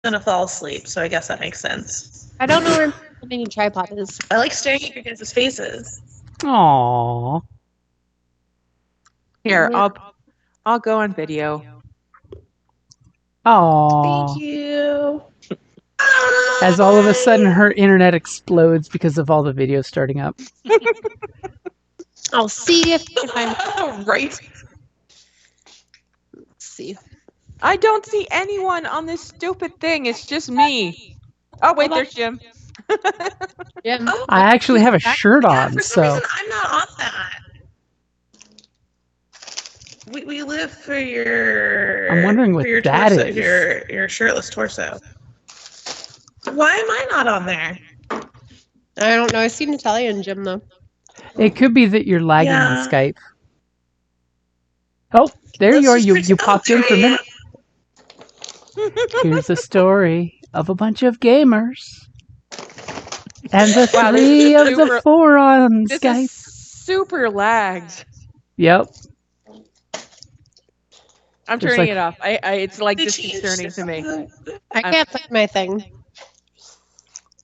gonna fall asleep, so I guess that makes sense. I don't know where my mini tripod is. I like staring at your guys' faces. Aww. Here, I'll go on video. Aww. Thank you. As all of a sudden her internet explodes because of all the videos starting up. I'll see if I'm right. Let's see. I don't see anyone on this stupid thing. It's just me. Oh wait, there's Jim. Jim. Oh, I actually have a shirt yeah, on, for some so reason I'm not on that. We live for your. I'm wondering what for your that torso, is. Your shirtless torso. Why am I not on there? I don't know. I see Natalia and Jim though. it could be that you're lagging on Yeah. Skype. Oh, there Let's you are. just You pretend- popped in for a there I minute. Here's the story of a bunch of gamers. And the Wow, this three is of the super- four on This Skype. is super lagged. Yep. I'm There's turning like- it off. It's like They disconcerting changed to me. I can't find my thing.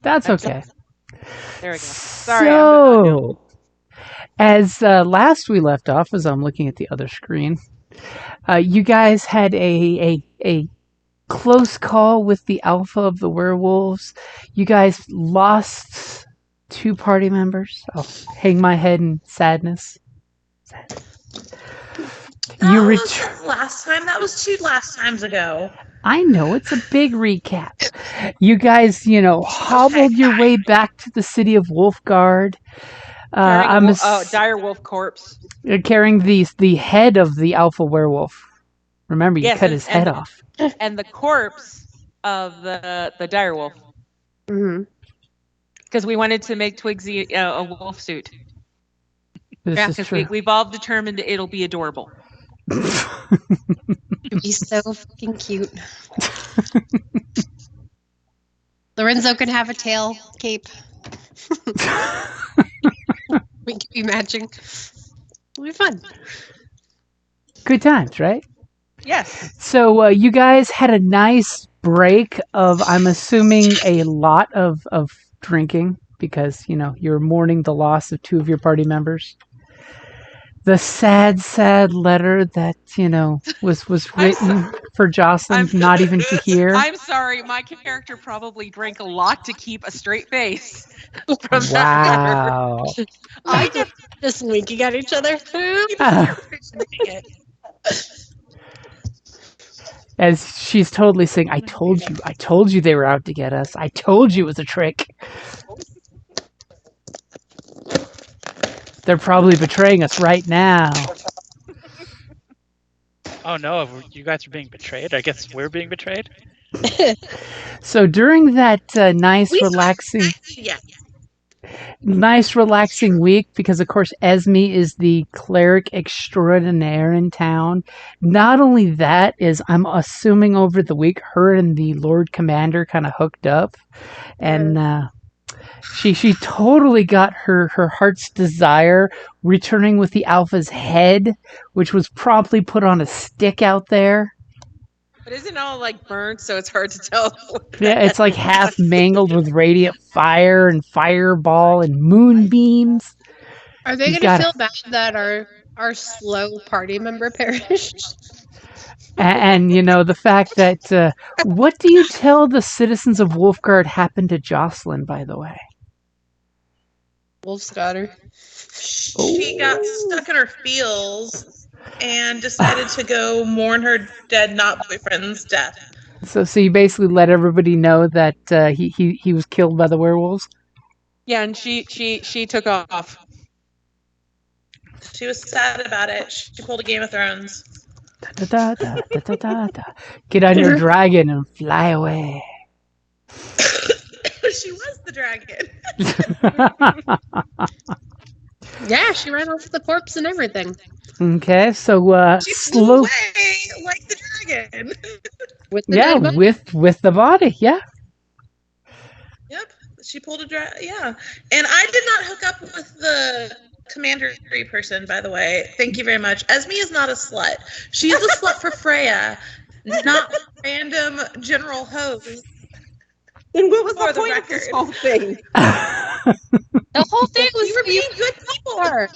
That's I'm okay. There we go. Sorry. I'm So, as last we left off, as I'm looking at the other screen, you guys had a close call with the alpha of the werewolves. You guys lost 2 party members. I'll hang my head in sadness. You That return. wasn't last time. That was 2 last times ago. I know, it's a big recap. You guys, hobbled your way back to the city of Wolfgard. dire wolf corpse. Carrying the head of the alpha werewolf. Remember, you Yes, cut his head off. And the corpse of the dire wolf. Mm-hmm. Because we wanted to make Twigsy a wolf suit. This Yeah, is because true. we've all determined it'll be adorable. He's so fucking cute. Lorenzo can have a tail cape. We can be matching. It'll be fun. Good times, right? Yes. So you guys had a nice break of, I'm assuming, a lot of drinking because, you're mourning the loss of 2 of your party members. The sad, sad letter that, was written for Jocelyn not even to hear. I'm sorry, my character probably drank a lot to keep a straight face. From that Wow. I kept just winking at each other. As she's totally saying, I told you they were out to get us. I told you it was a trick. They're probably betraying us right now. Oh no, you guys are being betrayed. I guess we're being betrayed. So during that nice, We- relaxing Yeah. week, because of course Esme is the cleric extraordinaire in town. Not only that, is I'm assuming over the week her and the Lord Commander kind of hooked up, and she totally got her heart's desire, returning with the Alpha's head, which was promptly put on a stick out there. But isn't it all like burnt, so it's hard to tell? Yeah, it's like half mangled with radiant fire and fireball and moonbeams. Are they He's going to got feel bad that our slow party member perished? And the fact that, what do you tell the citizens of Wolfgard happened to Jocelyn, by the way? Wolf's got her. She got stuck in her feels and decided to go mourn her dead not boyfriend's death. So you basically let everybody know that he was killed by the werewolves? Yeah, and she took off. She was sad about it. She pulled a Game of Thrones. Da, da, da, da, da, da, da. Get on your dragon and fly away. She was the dragon. Yeah, she ran off the corpse and everything. Okay, so She flew slow. away like the dragon. With the Yeah, dead body. with the body, yeah. Yep, she pulled a dragon. Yeah, and I did not hook up with the commandery person, by the way. Thank you very much. Esme is not a slut. She is a slut for Freya, not random General Hose. Then what was For the the point of this record. whole thing? The whole thing was You were for you. being good people. Sure.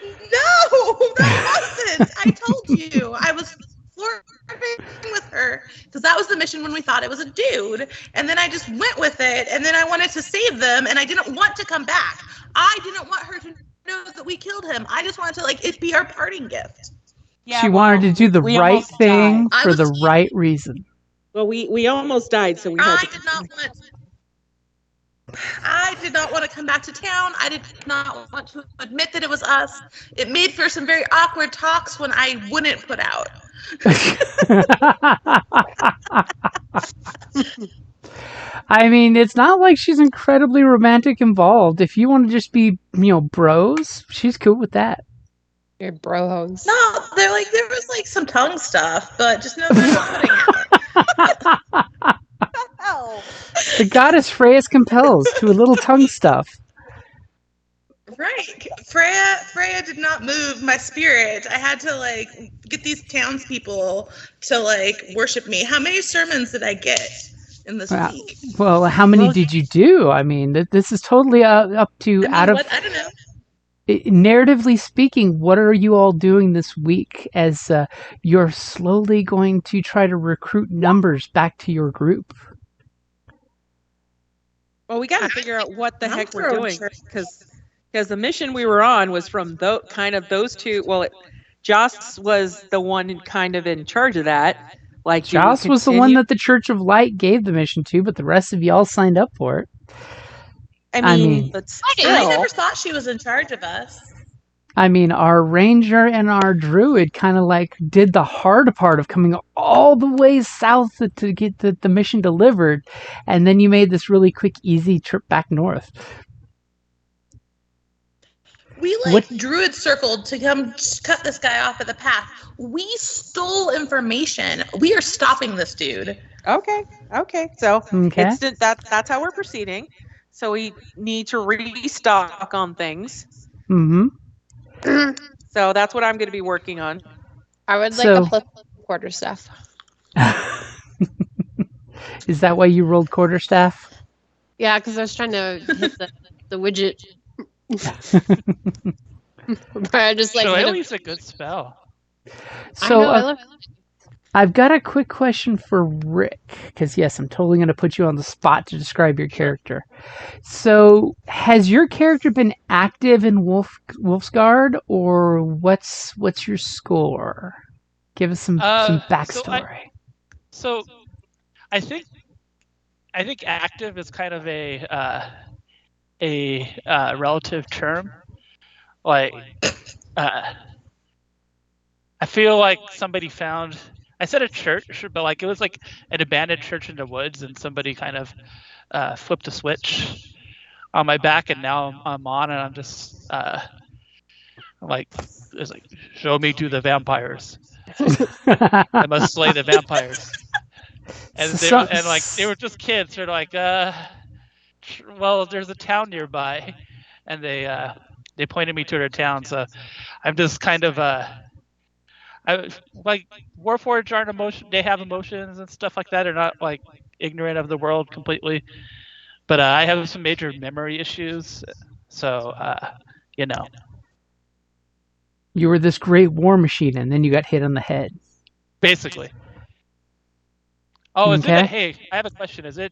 No, that wasn't. I told you. I was flirting with her because that was the mission when we thought it was a dude. And then I just went with it. And then I wanted to save them. And I didn't want to come back. I didn't want her to know that we killed him. I just wanted to, like, it be our parting gift. Yeah, She wanted to do the we right almost thing died. I for was- the right reason. Well, we almost died, so we had I to. did not want to come back to town. I did not want to admit that it was us. It made for some very awkward talks when I wouldn't put out. I mean, it's not like she's incredibly romantic involved. If you want to just be, bros, she's cool with that. Your bro hoes. No, there was like some tongue stuff, but just no putting out. Oh. The goddess Freya's compels to a little tongue stuff. Right. Freya did not move my spirit. I had to like get these townspeople to like worship me. How many sermons did I get in this Wow. week? Well, how many Well- did you do? I mean, this is totally up to I out of don't know. narratively speaking. What are you all doing this week as you're slowly going to try to recruit numbers back to your group? Well, we got to figure out what the I'm heck we're throwing doing church. because the mission we were on was from those two. Well, Joss was the one kind of in charge of that. Like do we Joss was the one continue- that the Church of Light gave the mission to, but the rest of y'all signed up for it. I I mean, mean- but I still, never thought she was in charge of us. I mean, our ranger and our druid kind of like did the hard part of coming all the way south to get the mission delivered, and then you made this really quick, easy trip back north. We like What- druid circled to come cut this guy off at the path. We stole information. We are stopping this dude. okay. So Okay. that's how we're proceeding. So we need to restock on things. Mm-hmm. So that's what I'm going to be working on. I would like So- a plus quarterstaff. Is that why you rolled quarterstaff? Yeah, because I was trying to hit the widget. But I just like hit him. Shillelagh's a good spell. So I know, I love I've got a quick question for Rick, because yes, I'm totally going to put you on the spot to describe your character. So, has your character been active in Wolfsguard, or what's your score? Give us some backstory. So I think active is kind of a relative term. Like, I feel like somebody found. I said a church, but like it was like an abandoned church in the woods, and somebody kind of flipped a switch on my back, and now I'm on, and I'm just like, it's like, show me to the vampires. I must slay the vampires. And they were just kids. They're like, well, there's a town nearby, and they pointed me to their town. So I'm just kind of I like Warforged aren't emotion. They have emotions and stuff like that. They're not like ignorant of the world completely. But I have some major memory issues, so you know. You were this great war machine, and then you got hit on the head. Basically. Oh, Okay. Hey, I have a question. Is there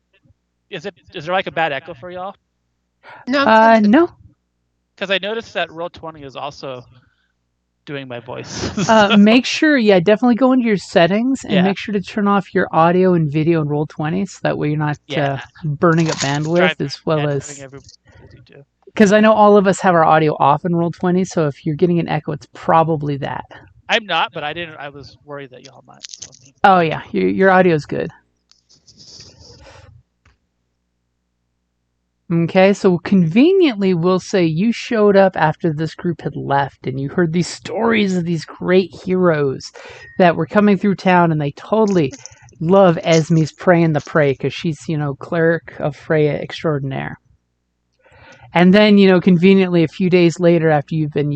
like a bad echo for y'all? No, No. Because I noticed that Roll20 is also doing my voice. Make sure, definitely go into your settings and Yeah. make sure to turn off your audio and video in Roll20, so that way you're not Yeah. burning up bandwidth, as well as... too. Because I know all of us have our audio off in Roll20, so if you're getting an echo, it's probably that. I'm not, but I was worried that y'all might. So, Oh yeah, your audio's good. Okay, so conveniently, we'll say you showed up after this group had left, and you heard these stories of these great heroes that were coming through town, and they totally love Esme's Prey and the Prey, because she's, cleric of Freya extraordinaire. And then, conveniently a few days later after you've been,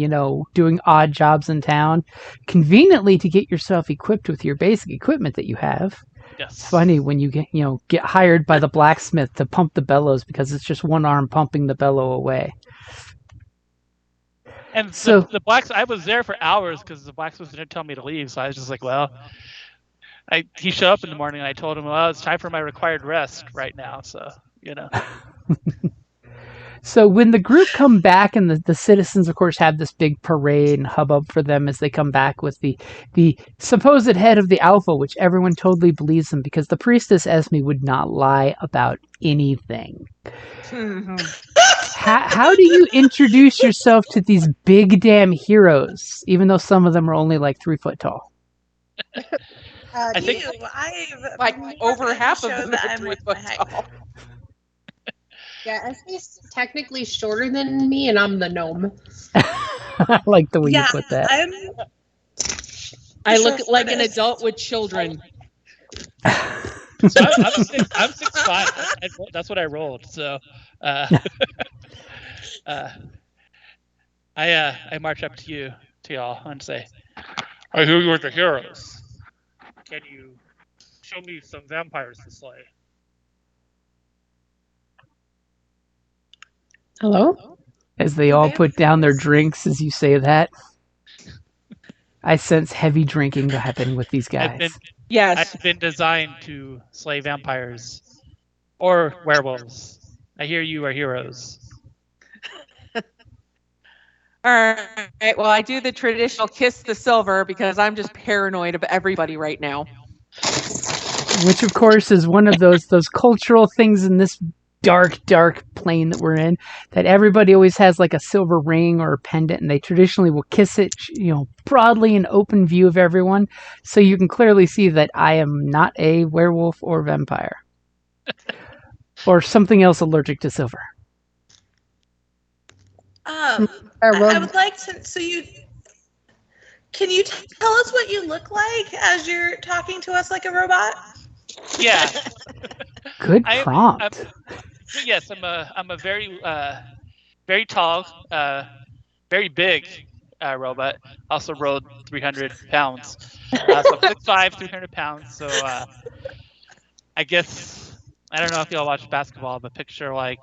doing odd jobs in town, conveniently to get yourself equipped with your basic equipment that you have. Yes. It's funny when you get hired by the blacksmith to pump the bellows because it's just one arm pumping the bellow away. And So- the blacksmith, I was there for hours because the blacksmith didn't tell me to leave. So I was just like, well, he showed up in the morning and I told him, well, it's time for my required rest right now. So, So when the group come back and the citizens, of course, have this big parade and hubbub for them as they come back with the supposed head of the Alpha, which everyone totally believes him because the priestess Esme would not lie about anything. How do you introduce yourself to these big damn heroes, even though some of them are only like 3 foot tall? I think- Like over half of show them that are I'm 3 with foot my height. tall. Yeah, Esme's technically shorter than me, and I'm the gnome. I like the way you put that. I look Short like an shortest. adult with children. So I'm 6'5". That's what I rolled. So I march up to y'all and say, I hear you're the heroes. Can you show me some vampires to slay? Hello? As they all put down their drinks as you say that. I sense heavy drinking happening with these guys. Yes. I've been designed to slay vampires or werewolves. I hear you are heroes. All right. Well, I do the traditional kiss the silver because I'm just paranoid of everybody right now. Which, of course, is one of those cultural things in this dark plane that we're in, that everybody always has like a silver ring or a pendant, and they traditionally will kiss it, broadly in open view of everyone. So you can clearly see that I am not a werewolf or vampire. Or something else allergic to silver. I would like to. Can you tell us what you look like as you're talking to us like a robot? Yeah. Good prompt. Yes, I'm a very very tall, very big robot. Also rode 300 pounds. So 6'5", 300 pounds. So I guess I don't know if y'all watch basketball, but picture like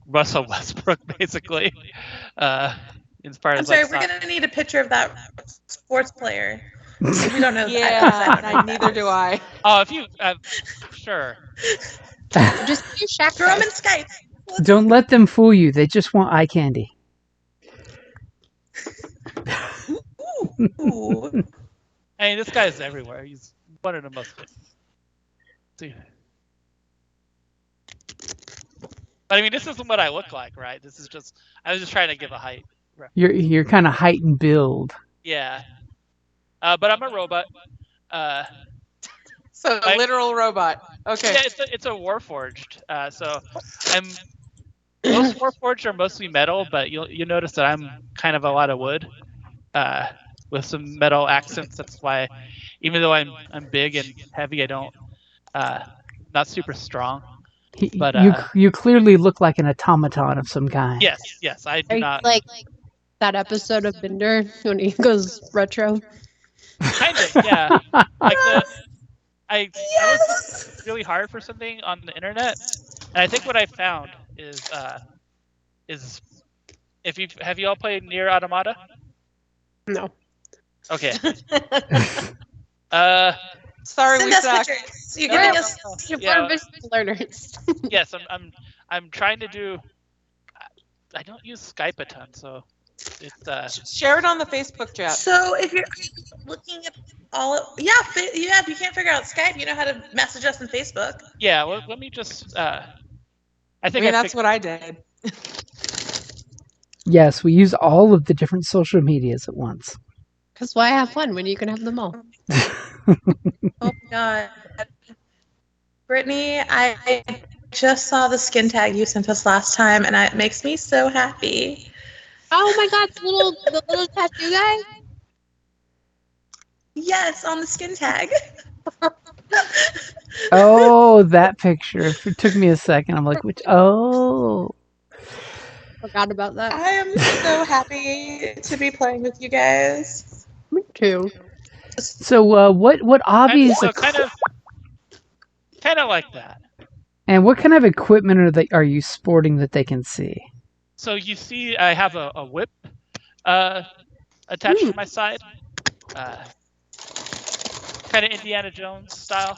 Russell Westbrook, basically. Inspired. I'm sorry, we're gonna need a picture of that sports player. We don't know. Yeah, neither do I. Oh, if you sure. Just do Shaq. Throw him in Skype. Don't let them fool you. They just want eye candy. Ooh. I mean, this guy's everywhere. He's one of the most. Dude. But I mean, this isn't what I look like, right? This is just. I was just trying to give a height. You're kind of height and build. Yeah. But I'm a robot. So a literal robot. Okay. Yeah, it's a Warforged. So most Warforged are mostly metal, but you'll notice that I'm kind of a lot of wood, with some metal accents. That's why, even though I'm big and heavy, I don't not super strong. But you clearly look like an automaton of some kind. Yes, I do Are you not. like that episode of Bender when he goes retro? Kind of, yeah. Like I was really hard for something on the internet, and I think what I found is if have you all played Nier Automata? No. Okay. Sorry, Send we us suck. pictures. You're giving us. We're visual learners. Yes, I'm trying to do. I don't use Skype a ton, so it's Share it on the Facebook chat. So if you're looking at if you can't figure out Skype, you know how to message us on Facebook. yeah. Well, let me just. I I think mean, that's what I did. Yes, we use all of the different social medias at once. Because why have fun when you can have them all? Oh my god, Brittany, I just saw the skin tag you sent us last time, and it makes me so happy. Oh my god, the little tattoo guy? Yes, on the skin tag. Oh, Oh, that picture. It took me a second. I'm like, which? Oh. Forgot about that. I am so happy to be playing with you guys. Me too. So, what obbies So kind of like that. and what kind of equipment are you sporting that they can see? So you see, I have a whip attached to my side, kind of Indiana Jones style.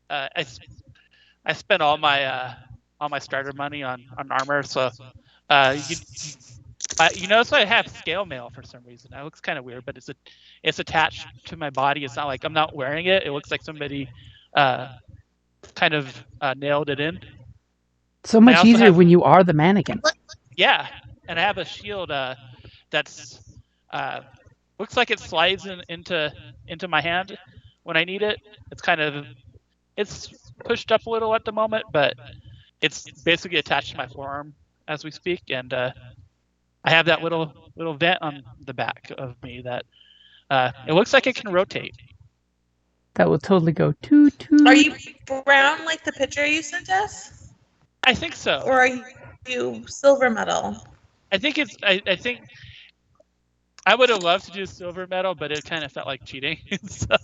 I spent all my starter money on armor, so you notice I have scale mail for some reason. That looks kind of weird, but it's attached to my body. It's not like I'm not wearing it. It looks like somebody kind of nailed it in. So much also easier have- when you are the mannequin. Yeah, and I have a shield that's looks like it slides into my hand when I need it. It's pushed up a little at the moment, but it's basically attached to my forearm as we speak, and I have that little vent on the back of me that it looks like it can rotate. That will totally go toot toot. Are you brown like the picture you sent us? I think so. Or are you silver medal? I think I think I would have loved to do silver medal, but it kind of felt like cheating. So,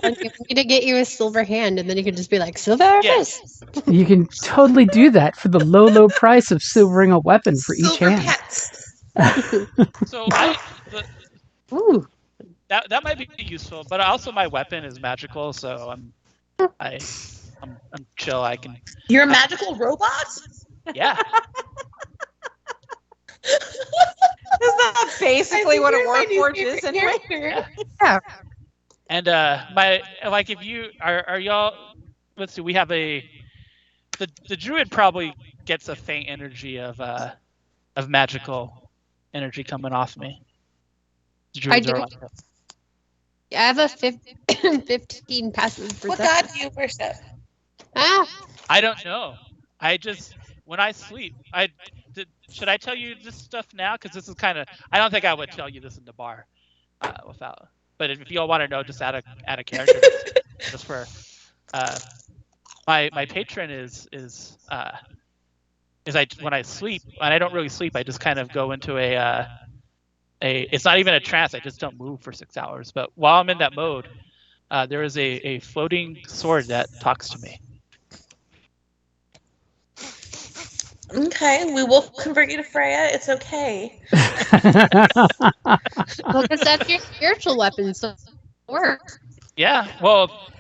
We need to get you a silver hand, and then you can just be like, silver Yes. You can totally do that for the low price of silvering a weapon for each Silver hand. pets. so Ooh. that might be useful, but also my weapon is magical, so I'm chill. I can You're a magical robot? yeah. Is that basically what a Warforged is anyway? Yeah. And if you are y'all, let's see, we have the druid probably gets a faint energy of magical energy coming off me. The druids I are do. like that. I have a 15 passive What perception. god do you worship? Ah, I don't know. When I sleep, should I tell you this stuff now? Because this is kind of, I don't think I would tell you this in the bar without. But if you all want to know, just add a character, just for my patron is when I sleep, and I don't really sleep, I just kind of go into it's not even a trance. I just don't move for 6 hours. But while I'm in that mode, there is a floating sword that talks to me. Okay, we will convert you to Freya. It's okay. well, because that's your spiritual weapon, so it works. Yeah, well,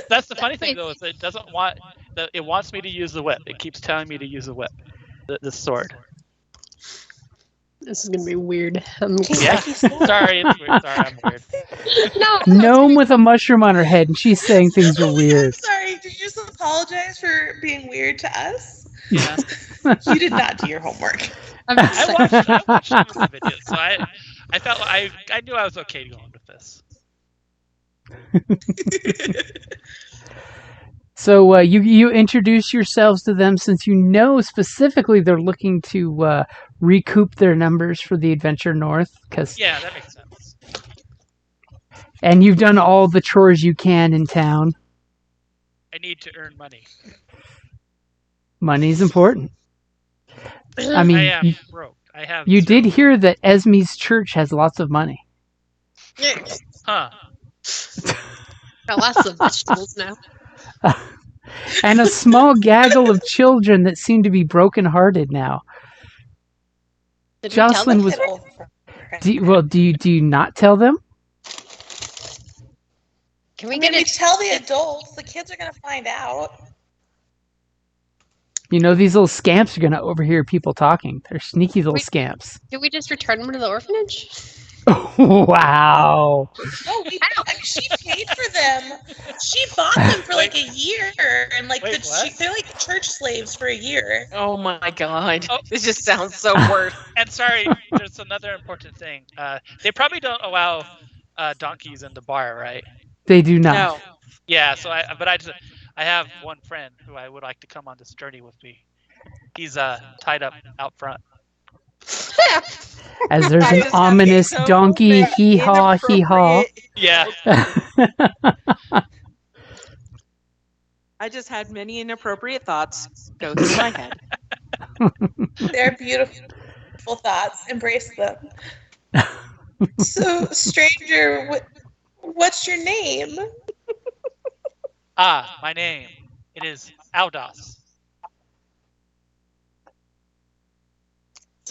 that's the funny thing though, is it doesn't want it wants me to use the whip. It keeps telling me to use the whip, the sword. This is gonna be weird. Yeah, sorry, it's weird. Sorry, I'm weird. No, Gnome with a mushroom on her head, and she's saying things are weird. I'm sorry. Did you just apologize for being weird to us? Yeah, You did not do your homework. I'm I sorry. watched most of the videos, so I felt I knew I was okay going with this. So you introduce yourselves to them since you know specifically they're looking to recoup their numbers for the Adventure North, Yeah, that makes sense. and you've done all the chores you can in town. I need to earn money. Money's important. I mean, I am broke. I have. you did zero- hear that Esme's church has lots of money. Huh? Got lots of vegetables now. And a small gaggle of children that seem to be brokenhearted now. Did we tell Jocelyn them? was. Do you not tell them? Can we I get mean, we it? tell the adults. The kids are gonna find out. You know, these little scamps are going to overhear people talking. They're sneaky little Wait. scamps. Did we just return them to the orphanage? Wow. No, I mean, she paid for them. She bought them for like a year, and like Wait, what? they're like church slaves for a year. Oh my god. Oh. This just sounds so worse. And sorry, there's another important thing. They probably don't allow donkeys in the bar, right? They do not. No. Yeah. So I have one friend who I would like to come on this journey with me. He's tied up out front. As there's I an just have ominous so donkey many hee-haw, hee-haw. inappropriate- Yeah. just had many inappropriate thoughts go through my head. They're beautiful thoughts. Embrace them. So, stranger, what's your name? My name. It is Audas.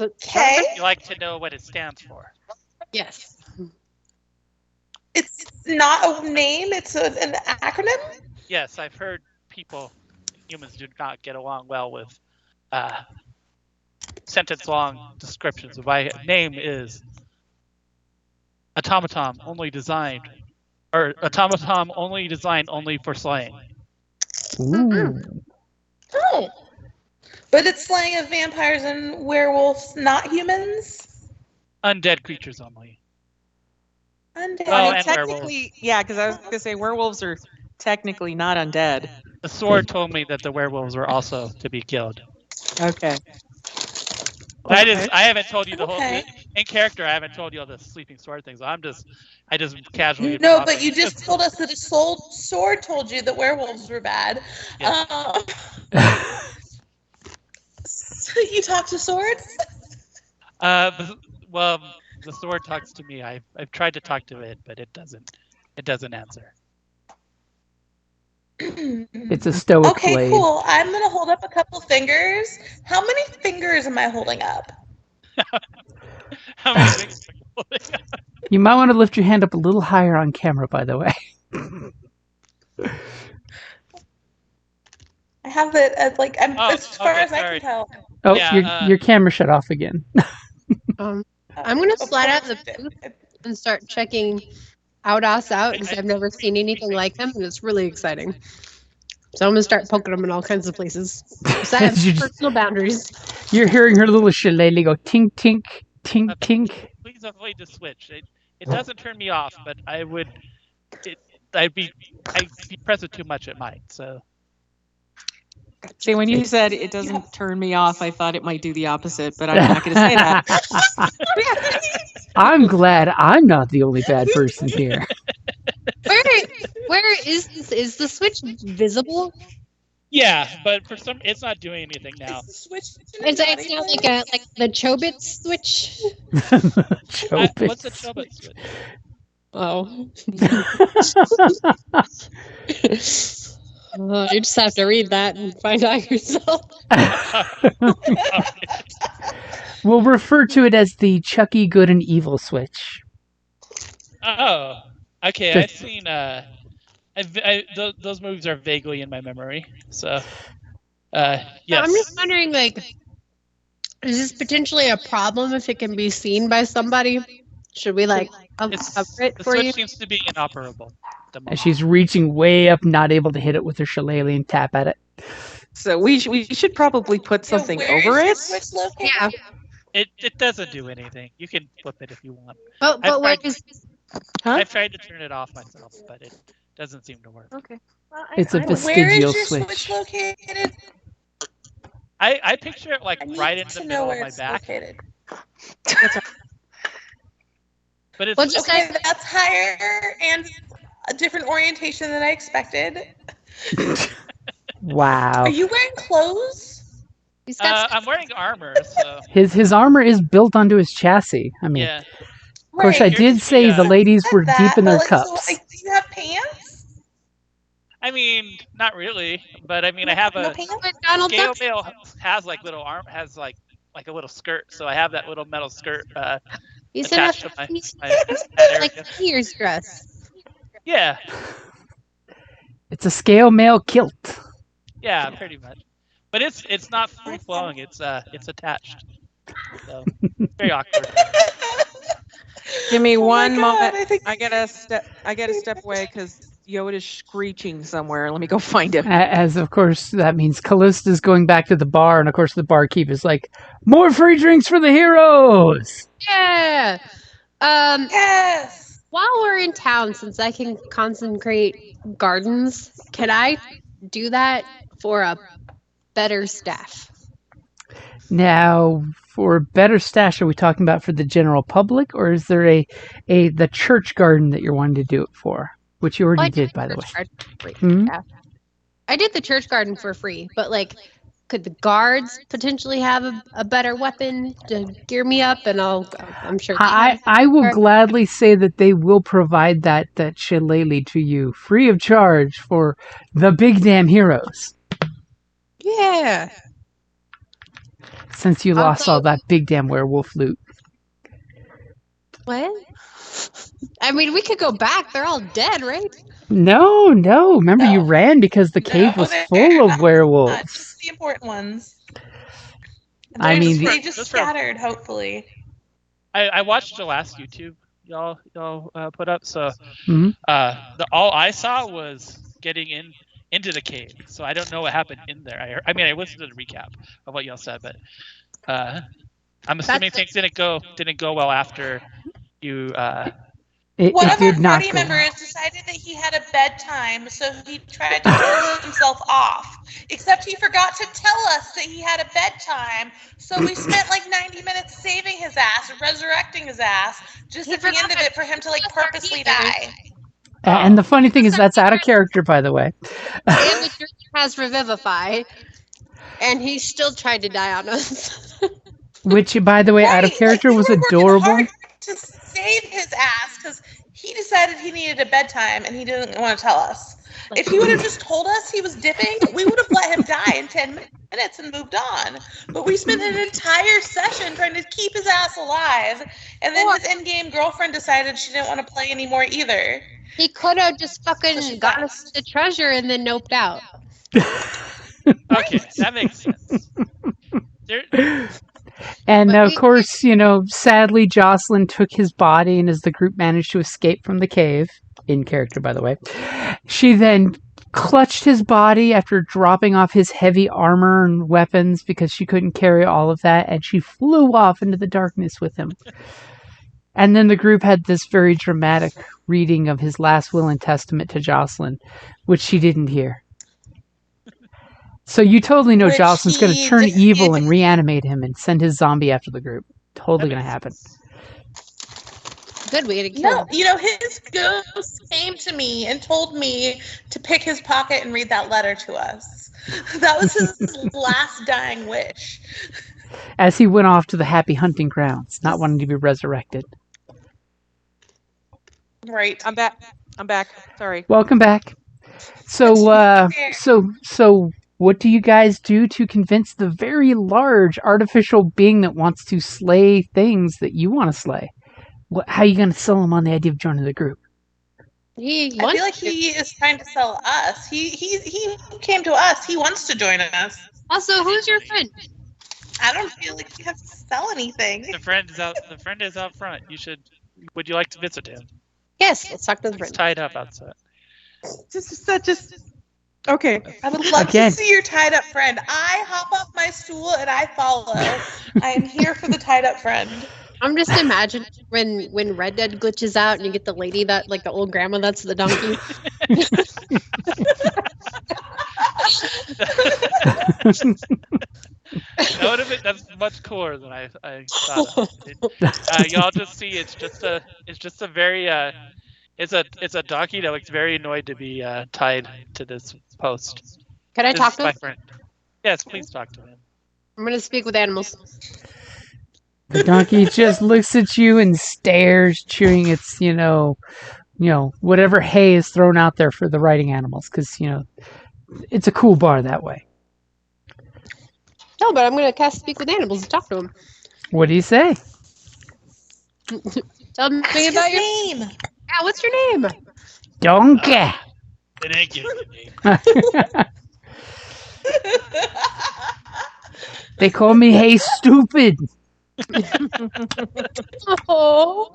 Okay. You like to know what it stands for? Yes. It's not a name, it's an acronym? Yes, I've heard humans do not get along well with sentence-long descriptions. My name is Automaton only designed only for slaying. Ooh. Oh. But it's slaying of vampires and werewolves, not humans? Undead creatures only. Undead. Oh, and technically, yeah, because I was going to say werewolves are technically not undead. The sword told me that the werewolves were also to be killed. Okay. But I haven't told you the whole Okay. in character. I haven't told you all the sleeping sword things. I just casually. No, but you just told us that a sword told you that werewolves were bad. Yeah. So you talk to swords? Well, the sword talks to me. I've tried to talk to it, but it doesn't answer. It's a stoic Okay, blade. cool. I'm gonna hold up a couple fingers. How many fingers am I holding up? How many things? You might want to lift your hand up a little higher on camera, by the way. I have it as like as far okay, as I sorry. can tell. Oh, Yeah, your camera shut off again. I'm gonna Of slide out course the it booth did. and start checking Audas out because I've never seen anything like him, and it's really exciting. So I'm gonna start poking them in all kinds of places. So I have You just- personal boundaries. You're hearing her little shillelagh go tink, tink, tink, tink. Please avoid the switch. It doesn't turn me off, but I'd be present too much. It might. So See, when you said it doesn't turn me off, I thought it might do the opposite, but I'm not going to say that. I'm glad I'm not the only bad person here. Where is the switch visible? yeah, but for some, it's not doing anything now. Is the switch It's not like the Chobits switch. What's the Chobit switch? Oh. You just have to read that and find out yourself. We'll refer to it as the Chucky Good and Evil switch. Oh, okay. I've seen. Those movies are vaguely in my memory. So, yes. I'm just wondering, like, is this potentially a problem if it can be seen by somebody? Should we like cover it The for switch you? seems to be inoperable. At the And moment. she's reaching way up, not able to hit it with her shillelagh and tap at it. So we should probably put something over it. Switch located? Yeah, It doesn't do anything. You can flip it if you want. but I've what tried- is? Huh? I've tried to turn it off myself, but it doesn't seem to work. Okay. Well, It's a where is vestigial your switch. located? I picture it like I need right in to the know middle of where my it's back, located. but it's Well, just Okay, that's higher and a different orientation than I expected. Wow. Are you wearing clothes? He's got I'm wearing armor, so His armor is built onto his chassis. I mean, yeah. of course, I Right. did say the ladies Said were that, deep in but, their like, cups. So, like, do you have pants? I mean, not really, but I mean, I have No a pants? like Donald scale Duck. mail has like little has like a little skirt, so I have that little metal skirt He's in a attached to my, he's my that like area. New Year's dress. Yeah, It's a scale mail kilt. yeah, pretty much. But it's not free flowing. It's attached. So very awkward. Give me Oh my one God, moment. I think- I gotta step away because Yoda's screeching somewhere. Let me go find him. As of course that means Callista's going back to the bar, and of course the barkeep is like, "More free drinks for the heroes." Yeah. Yes. While we're in town, since I can consecrate gardens, can I do that for a better staff? Now, for better stash, are we talking about for the general public, or is there the church garden that you're wanting to do it for, which you already Well, I did, by the way? Great Hmm? staff. I did the church garden for free, but like, could the guards potentially have a better weapon to gear me up? And I'm sure. I will gladly say that they will provide that shillelagh to you free of charge for the Big Damn Heroes. Yeah. Since you lost all that Big Damn werewolf loot. What? I mean, we could go back. They're all dead, right? No. Remember, you ran because the cave was full of werewolves. Just the important ones. I mean, they just scattered. Hopefully, I watched the last YouTube y'all put up. So Mhm. All I saw was getting into the cave. So I don't know what happened in there. I listened to the recap of what y'all said, but I'm assuming things didn't go well after you. One of our did not party go members decided that he had a bedtime, so he tried to turn himself off. Except he forgot to tell us that he had a bedtime, so we spent like 90 minutes saving his ass, resurrecting his ass, just at the end of it for him to like purposely die. And the funny thing is, that's out of character, by the way. And the church has Revivify, and he still tried to die on us. Which, by the way, out of character was adorable. Hard to save his ass because he decided he needed a bedtime and he didn't want to tell us. If he would have just told us he was dipping, we would have let him die in 10 minutes and moved on. But we spent an entire session trying to keep his ass alive, and then his in-game girlfriend decided she didn't want to play anymore either. He could have just fucking got us the treasure and then noped out. Okay, that makes sense. And of course, sadly, Jocelyn took his body, and as the group managed to escape from the cave, in character, by the way, she then clutched his body after dropping off his heavy armor and weapons because she couldn't carry all of that, and she flew off into the darkness with him. And then the group had this very dramatic reading of his last will and testament to Jocelyn, which she didn't hear. So you totally know Jocelyn's going to turn evil and reanimate him and send his zombie after the group. Totally going to happen. Good way to kill him. No, his ghost came to me and told me to pick his pocket and read that letter to us. That was his last dying wish. As he went off to the happy hunting grounds, not wanting to be resurrected. Right. I'm back. Sorry. Welcome back. So what do you guys do to convince the very large artificial being that wants to slay things that you want to slay? How are you going to sell him on the idea of joining the group? I feel like he is trying to sell us. He came to us. He wants to join us. Also, who's your friend? I don't feel like you have to sell anything. The friend is out front. Would you like to visit him? Yes, let's talk to the He's friend. tied up outside. Okay. I would love to see your tied up friend. I hop off my stool and I follow. I am here for the tied up friend. I'm just imagining when Red Dead glitches out and you get the lady that, like the old grandma that's the donkey. That's much cooler than I thought. Y'all just see it's just a very it's a donkey that looks very annoyed to be tied to this post. Can I talk to him? Friend. Yes, please talk to him. I'm going to speak with animals. The donkey just looks at you and stares, chewing its, whatever hay is thrown out there for the riding animals, because, it's a cool bar that way. No, but I'm going to cast Speak with Animals and talk to him. What do you say? Tell me about your name. Yeah, what's your name? Donkey. It ain't giving you a name. They call me Hey Stupid. Oh,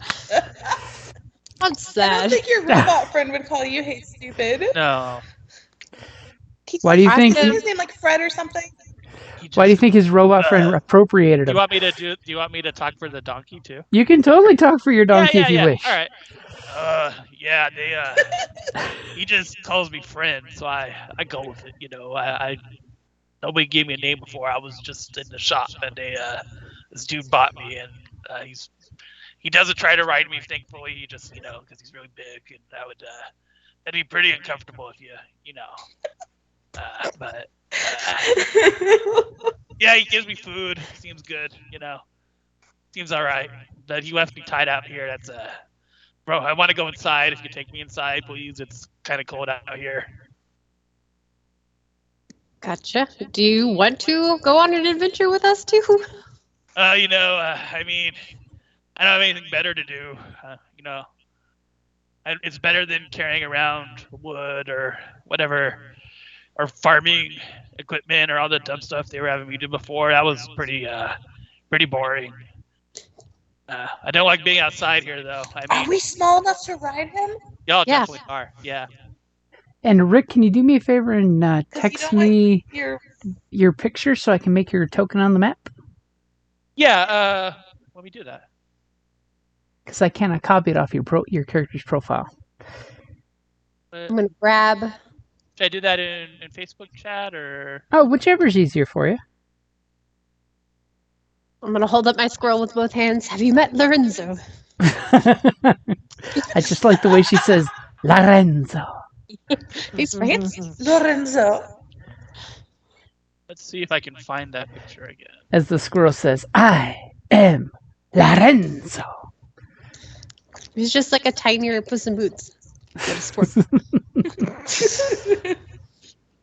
I'm I don't sad. think your robot friend would call you "Hey, stupid." No. Why do you think? Isn't his name like Fred or something? Why do you think his robot friend appropriated Do him? you want me to talk for the donkey too? You can totally talk for your donkey if you wish. All right. He just calls me friend, so I go with it. I nobody gave me a name before. I was just in the shop, and this dude bought me, and he doesn't try to ride me. Thankfully, he just because he's really big, and that'd be pretty uncomfortable if you. But yeah, he gives me food. Seems good, Seems all right. But he left me tied out here. That's bro. I want to go inside. If you take me inside, please. It's kind of cold out here. Gotcha. Do you want to go on an adventure with us too? I mean, I don't have anything better to do. It's better than carrying around wood or whatever, or farming equipment or all the dumb stuff they were having me do before. That was pretty boring. I don't like being outside here, though. Are we small enough to ride him? Y'all Yeah. definitely are. Yeah. And Rick, can you do me a favor and text me Your your picture so I can make your token on the map? Yeah. Let me do that. Because I cannot copy it off your character's profile. I'm gonna grab. Should I do that in Facebook chat or? Oh, whichever's easier for you. I'm gonna hold up my scroll with both hands. Have you met Lorenzo? I just like the way she says Lorenzo. He's fancy. Lorenzo. Let's see if I can find that picture again. As the squirrel says, I am Lorenzo. He's just like a tinier Puss in Boots. But a sport.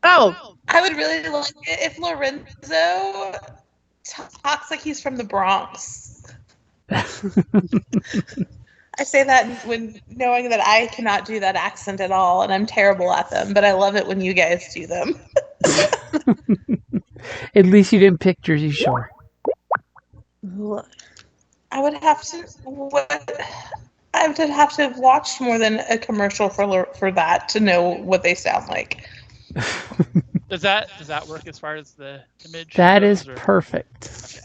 Oh, I would really like it if Lorenzo talks like he's from the Bronx. I say that when knowing that I cannot do that accent at all, and I'm terrible at them, but I love it when you guys do them. At least you didn't pick Jersey Shore. I would have to. I would have to have watched more than a commercial for that to know what they sound like. Does that work as far as the image? That goes, is or- perfect.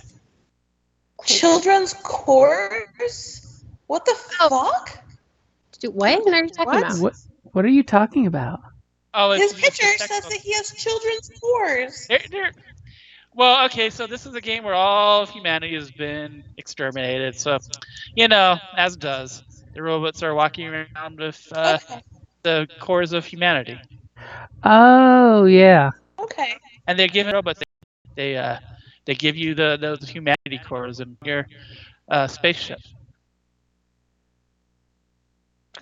Okay. Children's chorus? What the fuck? what are you talking What? about? What are you talking about? Oh, His it's picture text says on- that he has children's chorus. Well, okay, so this is a game where all of humanity has been exterminated. So, as it does, the robots are walking around with Okay. the cores of humanity, Oh, yeah. Okay. and they're given robots. They give you those humanity cores in your spaceship.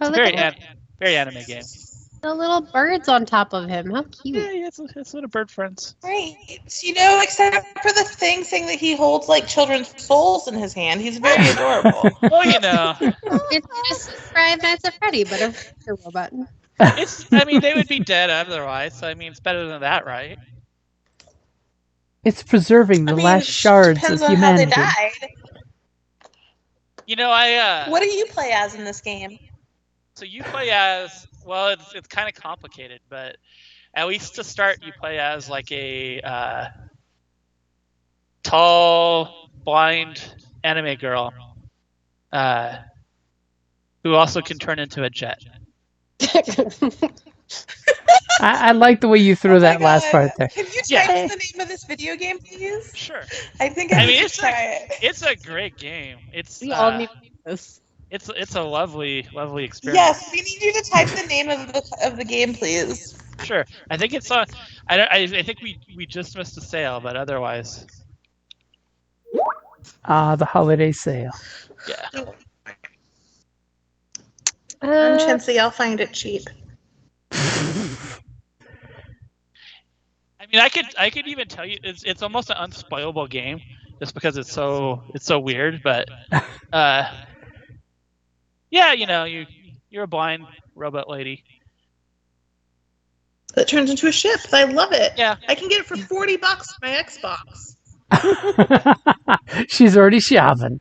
Oh, It's a look very at very anime game. the little birds on top of him. How cute. Yeah, it's little bird friends. Great. Except for the thing saying that he holds like children's souls in his hand. He's very adorable. Well, It's just Five Nights at Freddy, but a robot. they would be dead otherwise. So it's better than that, right? It's preserving the last shards depends of on how they humanity. died. What do you play as in this game? So you play as it's kind of complicated, but at least to start, you play as like a tall, blind anime girl, who also can turn into a jet. I like the way you threw that last part there. Can you type Yeah. the name of this video game, please? Sure, I think I need it's to try it. it's a great game. It's We all need this. it's a lovely experience. Yes, we need you to type the name of the game, please. Sure. I think it's on. I think we just missed a sale, but otherwise, The holiday sale. yeah. I'm Chintzy, I'll find it cheap. I could even tell you it's almost an unspoilable game just because it's so weird, but yeah, you're a blind robot lady. That turns into a ship. I love it. Yeah. I can get it for $40 on my Xbox. She's already shopping.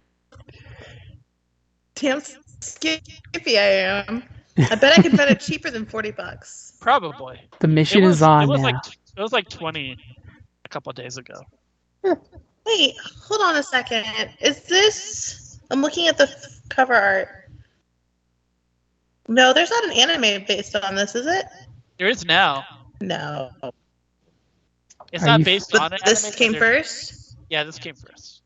Damn skippy I am. I bet I could bet it cheaper than $40. Probably. The mission is on now. It was like 20 a couple of days ago. Wait, hold on a second. Is this... I'm looking at the cover art. No, there's not an anime based on this, is it? There is now. No. It's Are not you- based on But it. this came first? Yeah, this came first.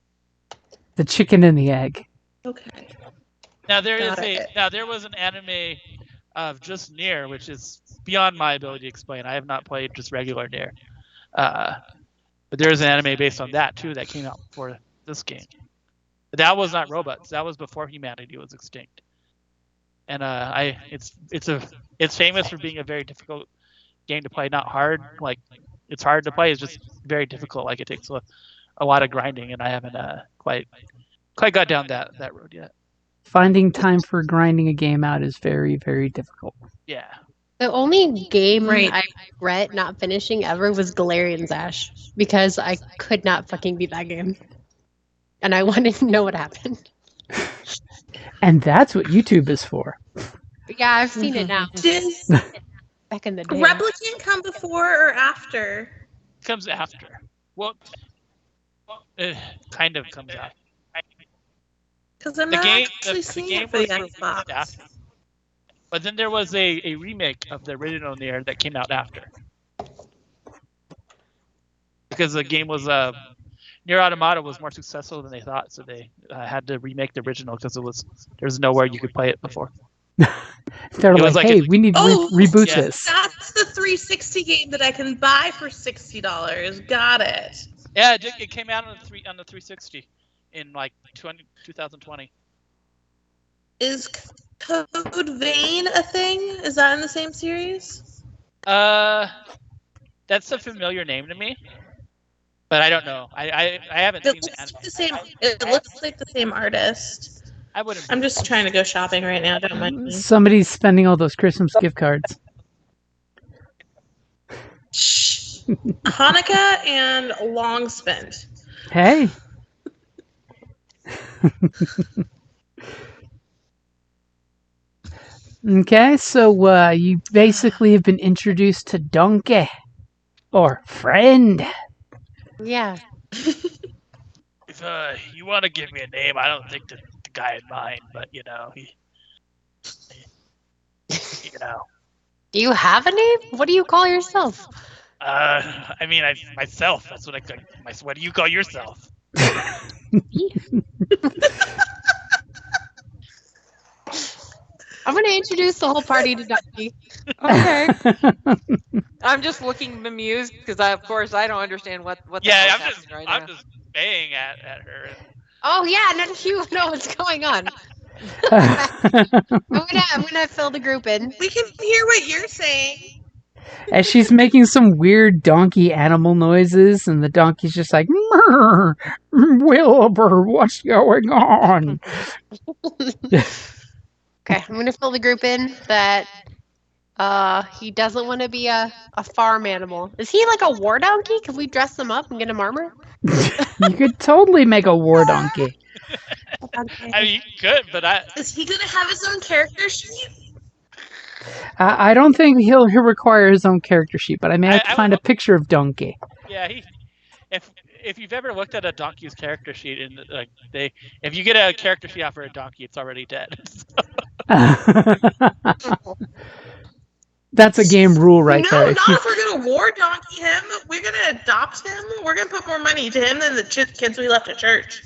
The chicken and the egg. Okay. Now there Got it. was an anime of just Nier, which is beyond my ability to explain. I have not played just regular Nier. But there's an anime based on that too that came out before this game. But that was not robots. That was before humanity was extinct. And it's famous for being a very difficult game to play. Not hard, like it's hard to play. It's just very difficult. Like it takes a lot of grinding, and I haven't quite got down that road yet. Finding time for grinding a game out is very, very difficult. Yeah. The only game Right. I regret not finishing ever was Galarian's Ash because I could not fucking beat that game. And I wanted to know what happened. And that's what YouTube is for. Yeah, I've seen it now. Did Back in the day. Replicant come before or after? Comes after. Well, it kind of comes after. Because I'm The not game, actually the seeing game it for the was released Xbox. after. But then there was a remake of the original Nier that came out after. Because the game was Nier Automata was more successful than they thought, so they had to remake the original because there was nowhere you could play it before. They're It was like, like hey, a- we need to Oh, reboot yeah. this. That's the 360 game that I can buy for $60. Got it. Yeah, it came out on the 360 in like 2020. Is Code Vein a thing? Is that in the same series? That's a familiar name to me, but I don't know. I haven't It seen the looks anime. like the same. It looks like the same artist. I wouldn't. I'm just trying to go shopping right now. Don't mind me. Somebody's spending all those Christmas gift cards. Shh. Hanukkah and long spent. Hey. Okay, so you basically have been introduced to Donkey, or Friend. Yeah. If you want to give me a name, I don't think the guy in mind, but you know, Do you have a name? What do you call yourself? I mean, myself. That's what I call. What do you call yourself? I'm going to introduce the whole party to Ducky. Okay. I'm just looking bemused because of course I don't understand what the Yeah, hell's I'm just happening right I'm now. just baying at her. Oh, yeah, none of you know what's going on. I'm gonna fill the group in. We can hear what you're saying. As she's making some weird donkey animal noises, and the donkey's just like, "Mrr, Wilbur, what's going on?" Okay, I'm gonna fill the group in that he doesn't want to be a farm animal. Is he like a war donkey? Can we dress him up and get him armor? You could totally make a war donkey. I mean, you could, but Is he gonna have his own character sheet? I don't think he'll require his own character sheet, but I may have to I find a will- picture of Donkey. yeah, if you've ever looked at a donkey's character sheet, and like if you get a character sheet out for a donkey, it's already dead. That's a game rule right no, there. not if we're gonna war donkey him. We're gonna adopt him. We're gonna put more money to him than the kids we left at church.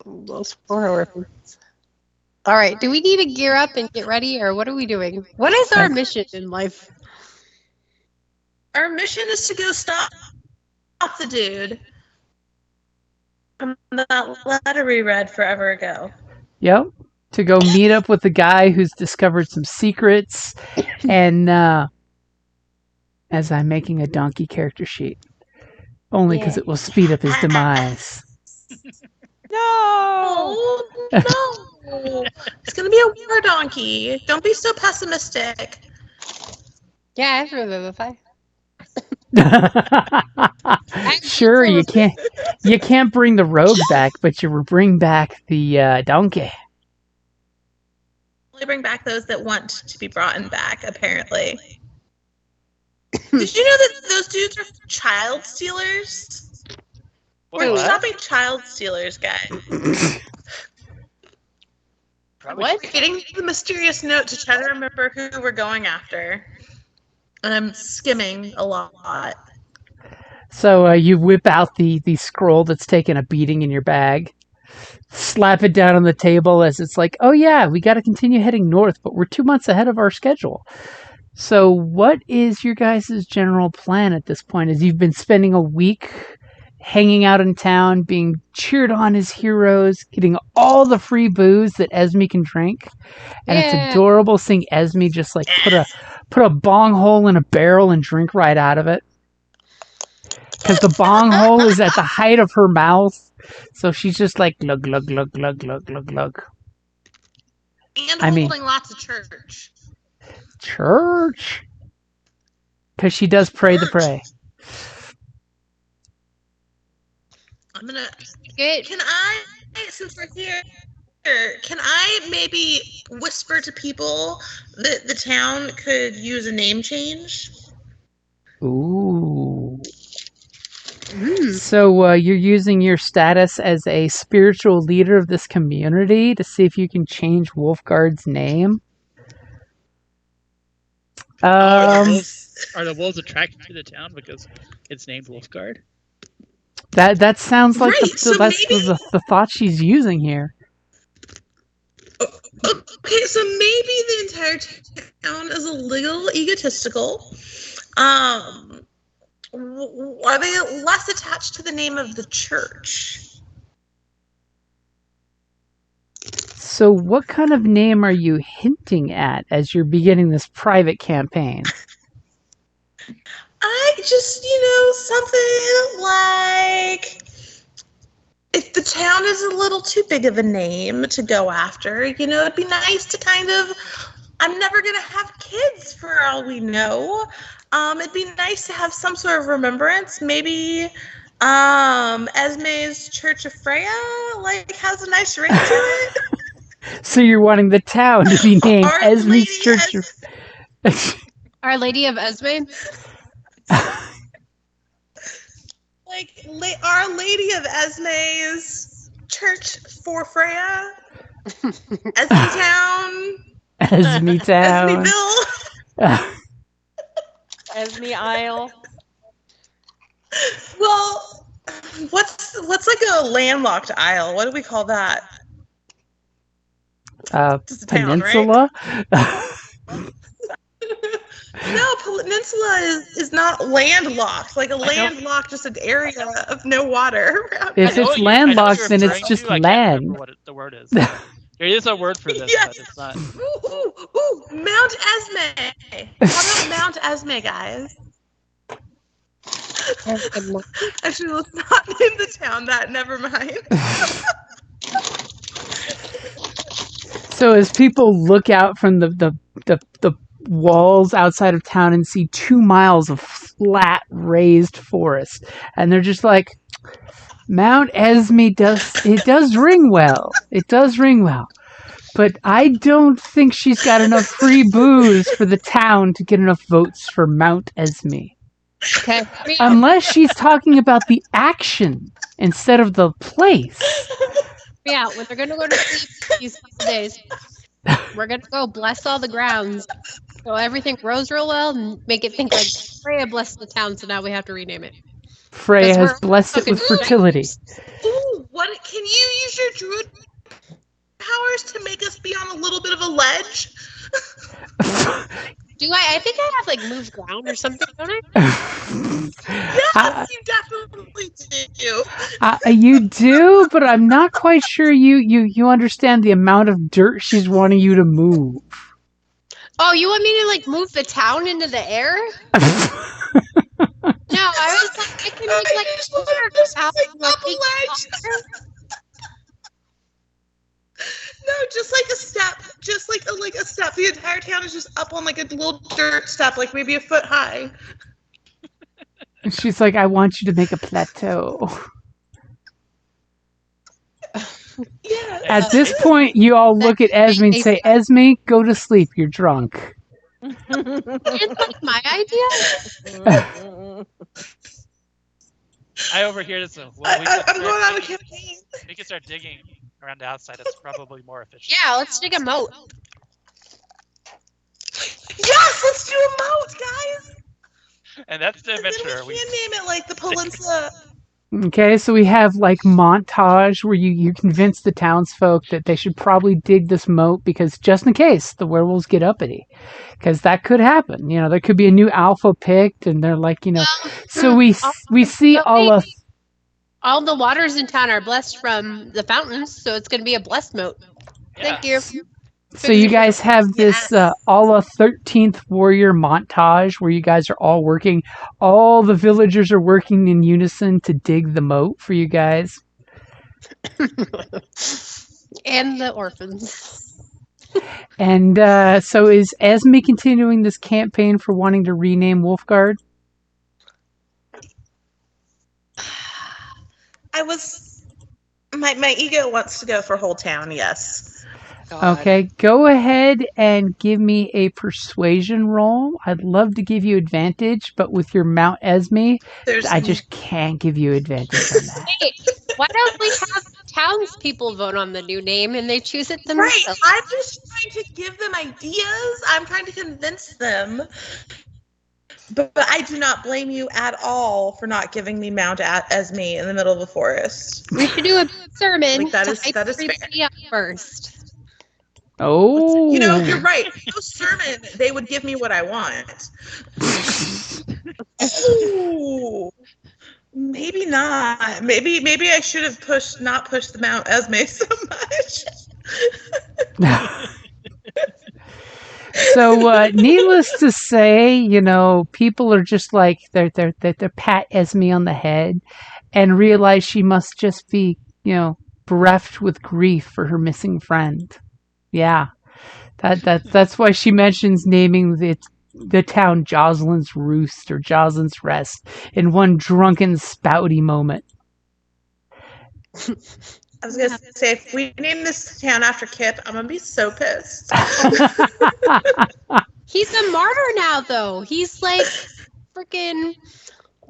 Those poor orphans. All right, do we need to gear up and get ready, or what are we doing? What is our mission in life? Our mission is to go stop the dude from that letter we read forever ago. Yep. To go meet up with the guy who's discovered some secrets, and as I'm making a donkey character sheet, only because it will speed up his demise. No. Oh no! It's gonna be a war donkey. Don't be so pessimistic. Yeah, I Revivify. Sure, you can't bring the rogue back, but you will bring back the donkey. Only bring back those that want to be brought back. Apparently. Did you know that those dudes are child stealers? We're What? stopping child stealers, guys. Probably What? Getting the mysterious note to try to remember who we're going after. And I'm skimming a lot. So you whip out the scroll that's taken a beating in your bag. slap it down on the table as it's like, oh yeah, we got to continue heading north, but we're 2 months ahead of our schedule. So what is your guys' general plan at this point as you've been spending a week hanging out in town, being cheered on as heroes, getting all the free booze that Esme can drink? And it's adorable seeing Esme just like put a bong hole in a barrel and drink right out of it. Because the bong hole is at the height of her mouth. So she's just like glug, glug, glug, glug, glug, glug, glug. And I mean- holding lots of church. Church. Because she does pray the pray. I'm gonna. Good. Can I, since we're here, can I maybe whisper to people that the town could use a name change? Ooh. So you're using your status as a spiritual leader of this community to see if you can change Wolfguard's name. Are the wolves attracted to the town because it's named Wolfguard? That sounds like Right, so that's maybe- the thought she's using here. Okay, so maybe the entire town is a little egotistical. Are they less attached to the name of the church? So what kind of name are you hinting at as you're beginning this private campaign? I just, something like, if the town is a little too big of a name to go after, it'd be nice to kind of, I'm never going to have kids for all we know. It'd be nice to have some sort of remembrance. Maybe Esme's Church of Freya, has a nice ring to it. So you're wanting the town to be named Our Esme's Lady Church of... Our Lady of Esme. Our Lady of Esme's Church for Freya. Esme Town. Esme Town. Esmeville. Esme Isle. Well, what's like a landlocked isle? What do we call that? Just a town, right? Peninsula? No, peninsula is not landlocked. Like a landlocked, just an area of no water. If it's landlocked, then it's just I can't land. remember what the word is. There is a word for this, Yes. but it's not. Ooh, Mount Esme. How about Mount Esme, guys? Actually, let's not name the town that. Never mind. So as people look out from the walls outside of town and see 2 miles of flat raised forest, and they're just like, Mount Esme does ring well. It does ring well. But I don't think she's got enough free booze for the town to get enough votes for Mount Esme. Okay. Unless she's talking about the action instead of the place. Yeah, when they're gonna go to sleep these couple days, we're gonna go bless all the grounds so everything grows real well and make it think like Freya blessed the town, so now we have to rename it. Freya Because has we're blessed it with fucking fertility. Ooh, what can you use your druid powers to make us be on a little bit of a ledge? Do I think I have like move ground or something, don't I? Yes, you definitely do. You do, but I'm not quite sure you understand the amount of dirt she's wanting you to move. Oh, you want me to like move the town into the air? No, I was like, I can make like just corners out like and, like, up a make ledge. No, just like a step, just like a step. The entire town is just up on like a little dirt step, like maybe a foot high. And she's like, I want you to make a plateau. Yeah. At this point, you all look at Esme and say, Esme, go to sleep. You're drunk. It's like my idea. I overhear this. Well, I'm going on a campaign. We can start digging around the outside. It's probably more efficient. Yeah, let's dig a moat. Yes, let's do a moat, guys. And that's the And then adventure. we can name it like the Peninsula. Okay, so we have like montage where you convince the townsfolk that they should probably dig this moat because just in case the werewolves get uppity, because that could happen. You know, there could be a new alpha picked, and they're like, So we see all of. All the waters in town are blessed from the fountains, so it's going to be a blessed moat. Thank you. So you guys have this Alla 13th Warrior montage where you guys are all working. All the villagers are working in unison to dig the moat for you guys. And the orphans. And so is Esme continuing this campaign for wanting to rename Wolfguard? My ego wants to go for whole town, yes. God. Okay, go ahead and give me a persuasion roll. I'd love to give you advantage, but with your Mount Esme, I just can't give you advantage on that. Hey, why don't we have townspeople vote on the new name and they choose it themselves? Right, I'm just trying to give them ideas. I'm trying to convince them. But I do not blame you at all for not giving me Mount Esme in the middle of the forest. We should do a sermon Like, that to is hype everybody up first. Oh. You know, you're right. No sermon, they would give me what I want. Ooh, maybe not. Maybe I should have not pushed the Mount Esme so much. So, needless to say, people are just like they're pat Esme on the head, and realize she must just be, bereft with grief for her missing friend. Yeah, that's why she mentions naming the town Jocelyn's Roost or Jocelyn's Rest in one drunken spouty moment. I was going to say, if we name this town after Kip, I'm going to be so pissed. He's a martyr now, though. He's like freaking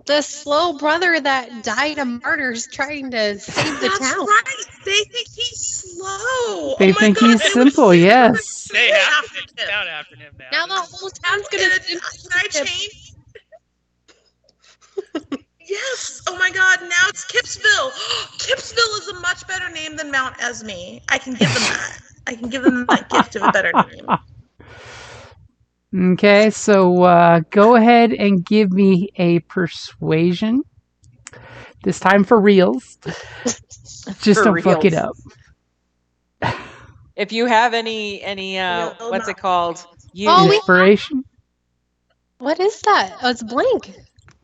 the slow brother that died a martyr trying to save the That's town. Right. They think he's slow. They think he's simple, yes. They have to get down after him now. Now the whole town's going to... Can I change? Yes. Oh my God. Now it's Kipsville. Kipsville is a much better name than Mount Esme. I can give them that. I can give them that gift of a better name. Okay, so go ahead and give me a persuasion. This time for reals. Just don't fuck it up. If you have any what's it called? Inspiration? What is that? Oh, it's blank.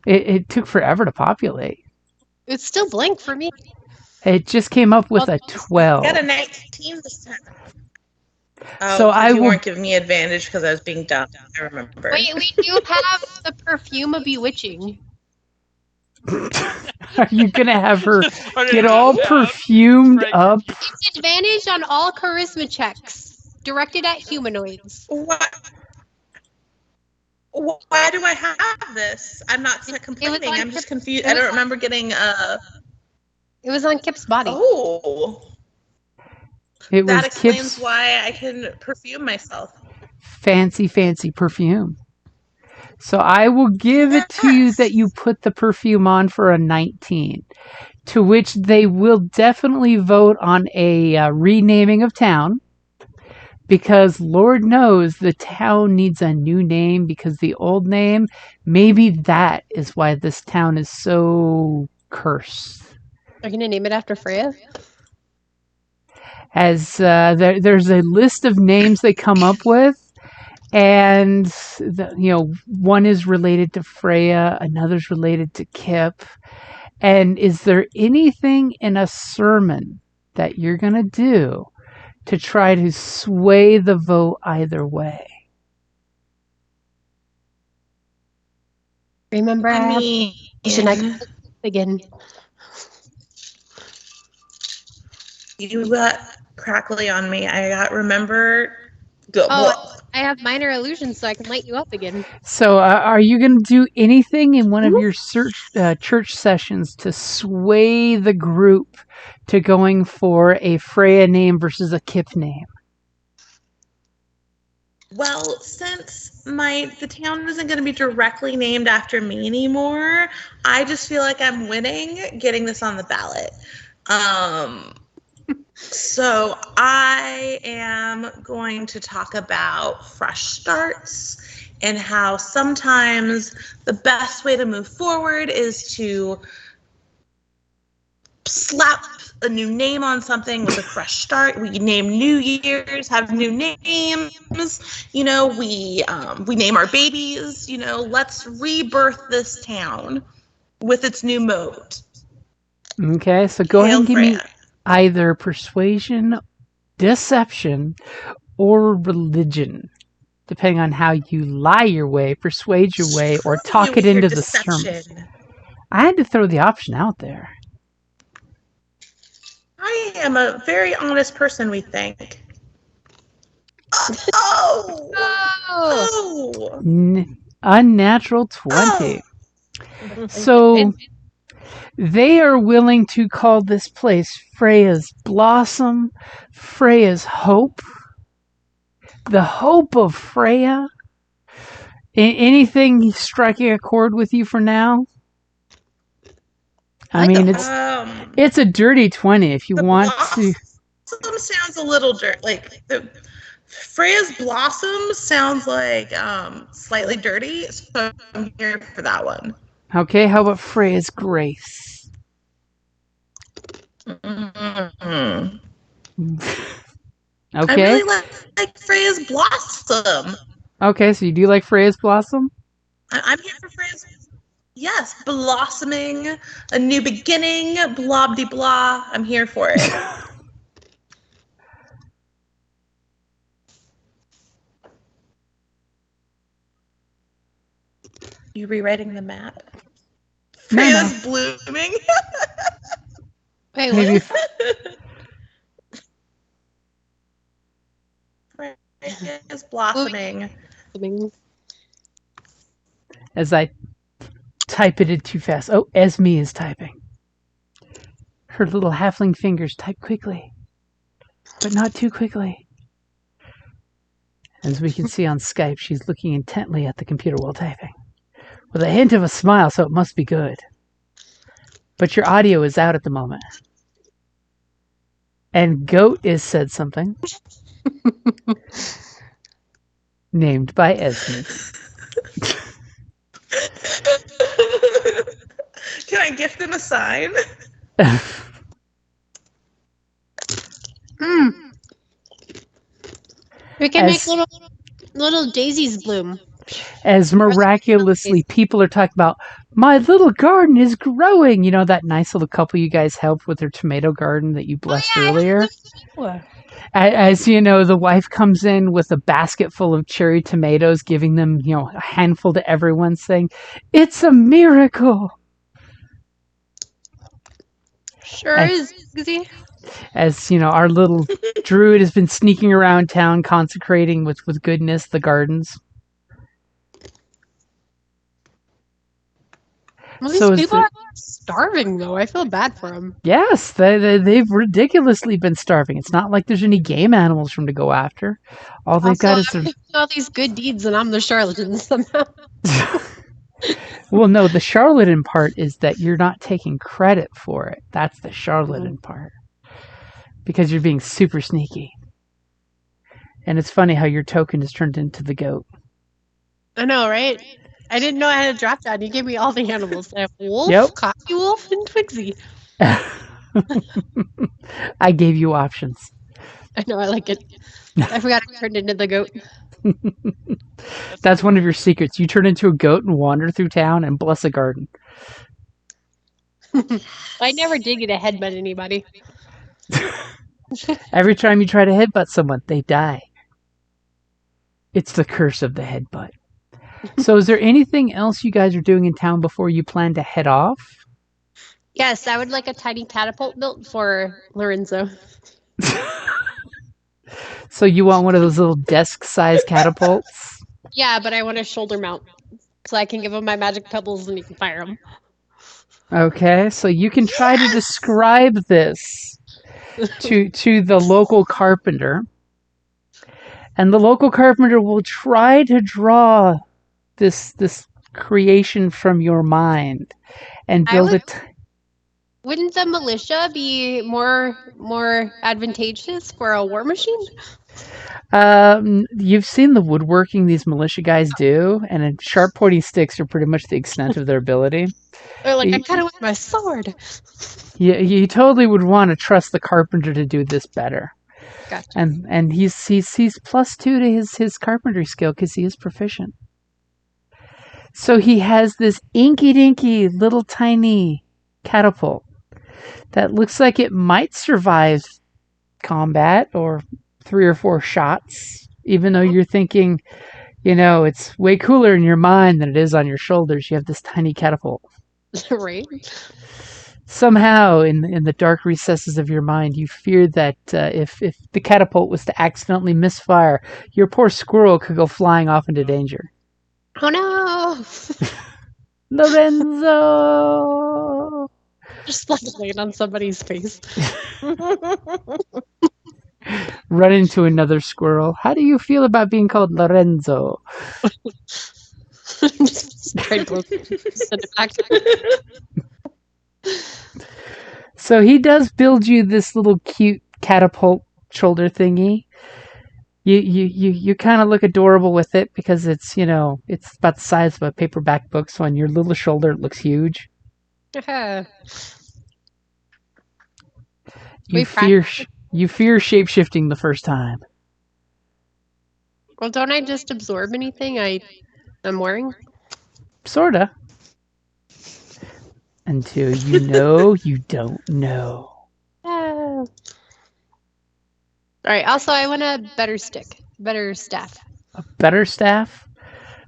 It took forever to populate. It's still blank for me. It just came up with a 12. I got a 19 this time. Oh, So I you will- weren't giving me advantage because I was being dumb. I remember. Wait, we do have the perfume of bewitching. Are you going to have her get all perfumed up? It's advantage on all charisma checks directed at humanoids. Why do I have this? I'm not complaining. I'm just confused. I don't remember getting It was on Kip's body. Oh. It was That explains Kip's why I can perfume myself. fancy perfume. So I will give it to you that you put the perfume on for a 19, to which they will definitely vote on a renaming of town, because Lord knows the town needs a new name because the old name, maybe that is why this town is so cursed. Are you going to name it after Freya? As there's a list of names they come up with, and one is related to Freya, another's related to Kip. And is there anything in a sermon that you're going to do to try to sway the vote either way? Remember, I mean, should I begin? You got crackly on me. I got remember. Oh, I have minor illusions, so I can light you up again. So, are you going to do anything in one of your church sessions to sway the group to going for a Freya name versus a Kip name? Well, since the town isn't going to be directly named after me anymore, I just feel like I'm winning getting this on the ballot. So I am going to talk about fresh starts and how sometimes the best way to move forward is to slap a new name on something with a fresh start. We name New Year's, have new names. You know, we name our babies. You know, let's rebirth this town with its new mode. Okay, so go ahead and give me Freya. either persuasion, deception, or religion, depending on how you lie your way, persuade your way, or talk it Your into the sermon. deception. I had to throw the option out there. I am a very honest person, we think. Oh! Oh. Oh! Unnatural 20. So they are willing to call this place Freya's Blossom, Freya's Hope, the hope of Freya. Anything striking a chord with you for now? I mean, it's a dirty 20 if you the want to. Blossom sounds a little dirty. Like Freya's Blossom sounds like slightly dirty, so I'm here for that one. Okay, how about Freya's Grace? Mm-hmm. Okay. I really like Freya's Blossom. Okay, so you do like Freya's Blossom? I'm here for Freya's. Yes, blossoming, a new beginning, blah de blah. I'm here for it. You rewriting the map? Freya's blooming. Wait, Maybe Freya's blossoming. as I type it in too fast. Oh, Esme is typing. Her little halfling fingers type quickly, but not too quickly. As we can see on Skype, she's looking intently at the computer while typing, with a hint of a smile, so it must be good. But your audio is out at the moment. And Goat is said something. Named by Esme. Can I gift him a sign? We can make little daisies bloom. As miraculously people are talking about, my little garden is growing. You know, that nice little couple you guys helped with their tomato garden that you blessed earlier? As you know, the wife comes in with a basket full of cherry tomatoes, giving them, you know, a handful to everyone, saying, "It's a miracle." Sure is, Izzy. As you know, our little druid has been sneaking around town, consecrating with goodness the gardens. Well, these people are starving, though. I feel bad for them. Yes, they've ridiculously been starving. It's not like there's any game animals for them to go after. All they've got is all these good deeds, and I'm the charlatan somehow. Well, no, the charlatan part is that you're not taking credit for it. That's the charlatan part. Because you're being super sneaky. And it's funny how your token is turned into the goat. I know, right? I didn't know I had a drop down. You gave me all the animals. I have wolf, cocky wolf, and Twigsy. I gave you options. I know, I like it. I forgot I turned into the goat. That's one of your secrets. You turn into a goat and wander through town and bless a garden. I never did get to headbutt anybody. Every time you try to headbutt someone, they die. It's the curse of the headbutt. So is there anything else you guys are doing in town before you plan to head off? Yes, I would like a tiny catapult built for Lorenzo. So you want one of those little desk-sized catapults? Yeah, but I want a shoulder mount. So I can give him my magic pebbles and he can fire them. Okay, so you can try to describe this to the local carpenter. And the local carpenter will try to draw this creation from your mind and I build would- it. Wouldn't the militia be more advantageous for a war machine? You've seen the woodworking these militia guys do, and sharp pointy sticks are pretty much the extent of their ability. Or like I You- cut it with my sword. You totally would want to trust the carpenter to do this better. Gotcha. And he's +2 to his carpentry skill because he is proficient. So he has this inky dinky little tiny catapult that looks like it might survive combat or 3 or 4 shots, even though you're thinking, it's way cooler in your mind than it is on your shoulders. You have this tiny catapult. Right? Somehow, in the dark recesses of your mind, you fear that if the catapult was to accidentally misfire, your poor squirrel could go flying off into danger. Oh no! Lorenzo! Just like laying on somebody's face. Run into another squirrel. How do you feel about being called Lorenzo? Just try to send it back. So he does build you this little cute catapult shoulder thingy. You kind of look adorable with it because it's it's about the size of a paperback book, so on your little shoulder it looks huge. You fear shape-shifting the first time. Well, don't I just absorb anything I'm wearing? Sorta. Until you know you don't know. All right. Also, I want a better staff. A better staff?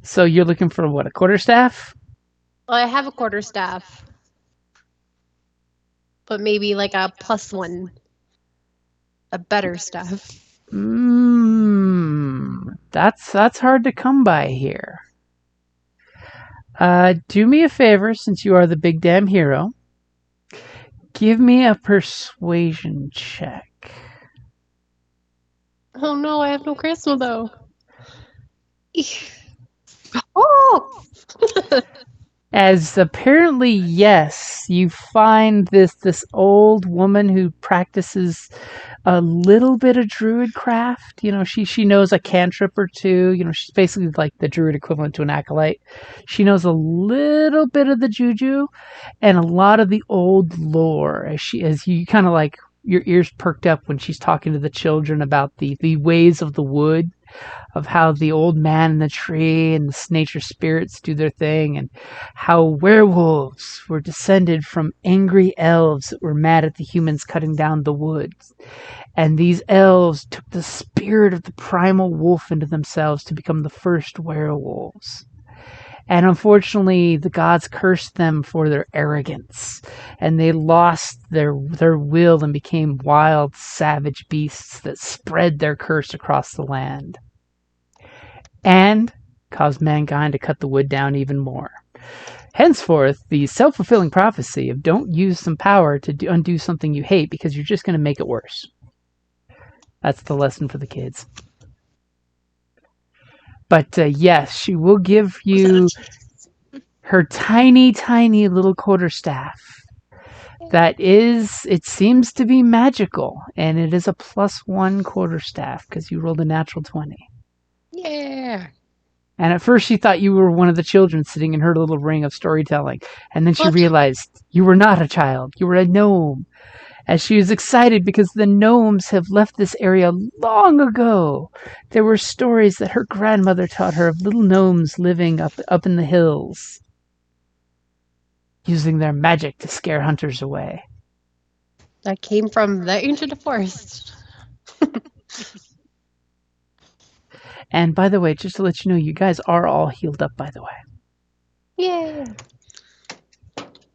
So you're looking for what, a quarterstaff? Well, I have a quarterstaff, but maybe like a +1, a better staff. That's hard to come by here. Do me a favor, since you are the big damn hero. Give me a persuasion check. Oh no, I have no charisma though. Oh! As apparently, yes, you find this old woman who practices a little bit of druid craft. She knows a cantrip or two. She's basically like the druid equivalent to an acolyte. She knows a little bit of the juju and a lot of the old lore. As you kind of like your ears perked up when she's talking to the children about the ways of the wood, of how the old man in the tree and the nature spirits do their thing, and how werewolves were descended from angry elves that were mad at the humans cutting down the woods. And these elves took the spirit of the primal wolf into themselves to become the first werewolves. And unfortunately, the gods cursed them for their arrogance, and they lost their will and became wild, savage beasts that spread their curse across the land. And caused mankind to cut the wood down even more. Henceforth, the self-fulfilling prophecy of don't use some power to undo something you hate because you're just going to make it worse. That's the lesson for the kids. But yes, she will give you her tiny, tiny little quarterstaff. It seems to be magical, and it is a +1 quarterstaff because you rolled a natural 20. Yeah. And at first she thought you were one of the children sitting in her little ring of storytelling. And then she realized you were not a child. You were a gnome. As she was excited because the gnomes have left this area long ago. There were stories that her grandmother taught her of little gnomes living up in the hills, using their magic to scare hunters away. That came from the ancient forest. And by the way, just to let you know, you guys are all healed up, by the way. Yeah.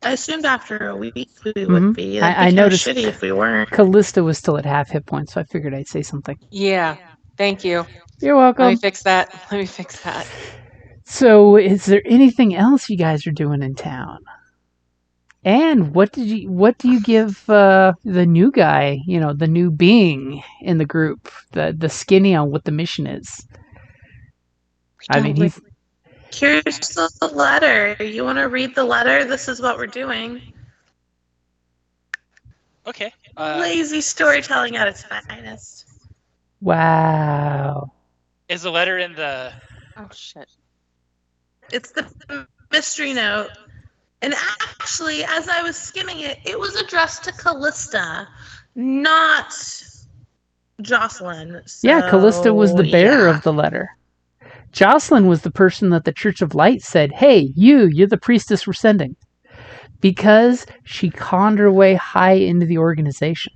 I assumed after a week we would be. That'd be I kinda noticed shitty if we weren't. Callista was still at half hit points, so I figured I'd say something. Yeah. Thank you. You're Let me welcome. fix that. Let me fix that. So, is there anything else you guys are doing in town? And what do you give the new guy, the new being in the group, the skinny on what the mission is? I mean, he's Here's the letter. You want to read the letter? This is what we're doing. Okay. Lazy storytelling at its finest. wow. Is the letter in the? Oh shit. It's the mystery note. And actually, as I was skimming it, it was addressed to Callista, not Jocelyn. Yeah, Callista was the bearer yeah. of the letter. Jocelyn was the person that the Church of Light said, "Hey, you're the priestess we're sending," because she conned her way high into the organization.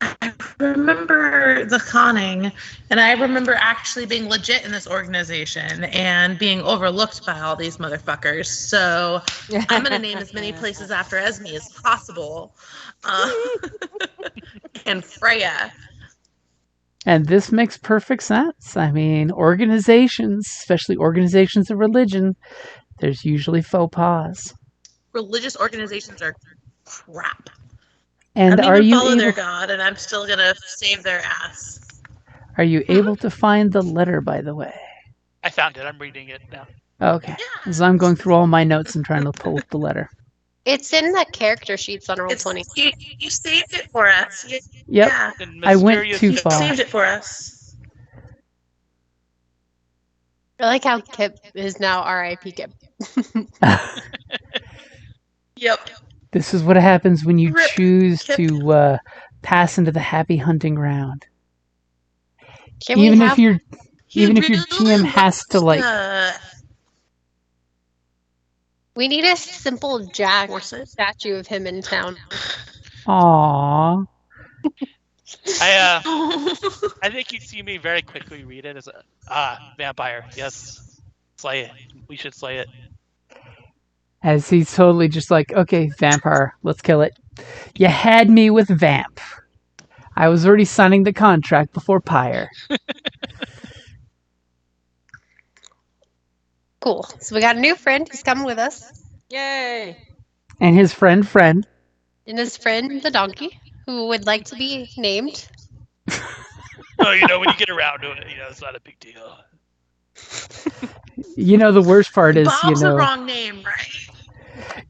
I remember the conning, and I remember actually being legit in this organization and being overlooked by all these motherfuckers. So I'm going to name as many places after Esme as possible. And Freya. And this makes perfect sense. I mean, organizations, especially organizations of religion, there's usually faux pas. Religious organizations are crap. And I are mean, you follow their able, god, and I'm still going to save their ass. are you able to find the letter, by the way? I found it. I'm reading it now. Okay. Yeah. So I'm going through all my notes and trying to pull up the letter. It's in the character sheets on Roll20. You saved it for us. Yep. Yeah, And I went mysterious- too you far. saved it for us. I like how Kip is now R.I.P. Kip. Yep. This is what happens when you Rip, choose Kip. to pass into the happy hunting ground. Can Even we if have your GM really has to like, We need a simple Jack statue of him in town. aww. I think you see me very quickly read it as vampire. Yes, slay it. We should slay it. As he's totally just like, okay, vampire, let's kill it. You had me with vamp. I was already signing the contract before Pyre. Cool. So we got a new friend. He's coming with us. Yay. And his friend, And his friend, the donkey, who would like to be named. Oh, when you get around to it, it's not a big deal. the worst part is, Bob's the wrong name, right?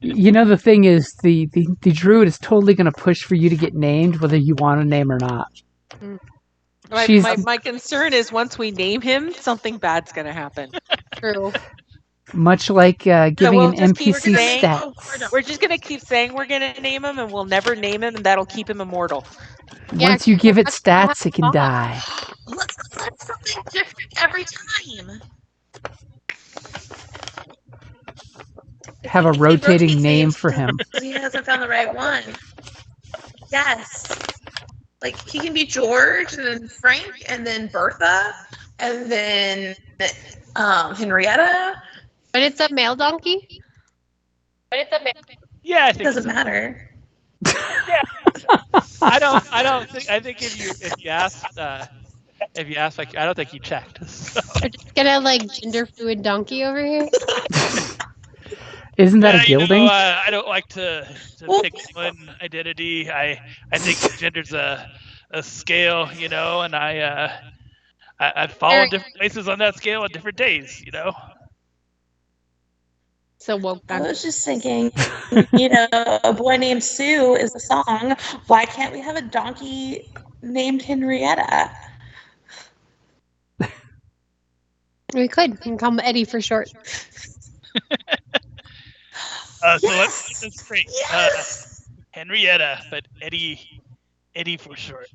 the thing is, the druid is totally going to push for you to get named, whether you want a name or not. My concern is once we name him, something bad's going to happen. True. Much like giving we'll an just keep NPC saying- stats. We're just going to keep saying we're going to name him, and we'll never name him, and that'll keep him immortal. Yeah, Once you give it that's not stats, it can fun. die. Let's put something different every time. Have a He rotating rotates name names for him. because he hasn't found the right one. Yes. Like, he can be George, and then Frank, and then Bertha, and then Henrietta. But it's a male donkey? Yeah, I It think doesn't matter. I think if you asked, like, I don't think you checked. So. We're just gonna gender fluid donkey over here? Isn't that a Yeah, gilding? I don't like to pick one identity. I think gender's a scale, and I fall in different places on that scale on different days, So woke I back. was just thinking, A Boy Named Sue is a song. Why can't we have a donkey named Henrietta? We could. We can call him Eddie for short. So Yes! let's straight. Yes! Henrietta, but Eddie for short.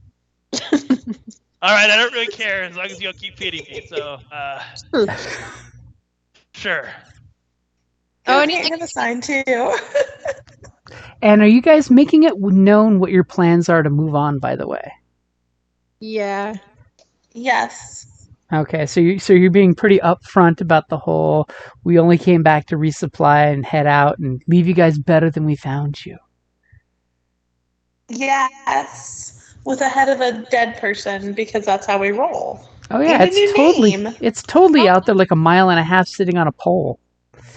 All right, I don't really care as long as you'll keep feeding me. So, sure. Oh, I and can't he's have a sign too. And are you guys making it known what your plans are to move on, by the way? yeah. Yes. Okay, so you're being pretty upfront about the whole, we only came back to resupply and head out and leave you guys better than we found you. Yes. With the head of a dead person, because that's how we roll. Oh yeah, Give it a new name. it's totally out there like a mile and a half sitting on a pole.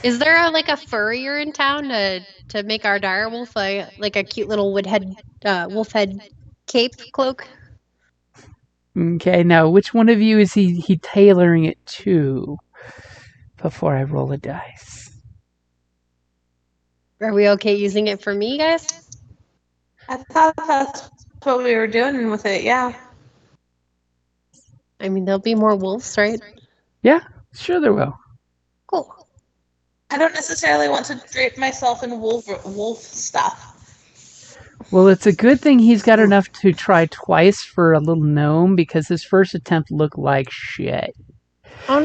Is there like a furrier in town to make our dire wolf like a cute little wolf head cape cloak? Okay, now which one of you is he tailoring it to before I roll a dice? Are we okay using it for me, guys? I thought that's what we were doing with it, yeah. I mean, there'll be more wolves, right? Yeah, sure there will. Cool. I don't necessarily want to drape myself in wolf stuff. Well, it's a good thing he's got enough to try twice for a little gnome because his first attempt looked like shit. Oh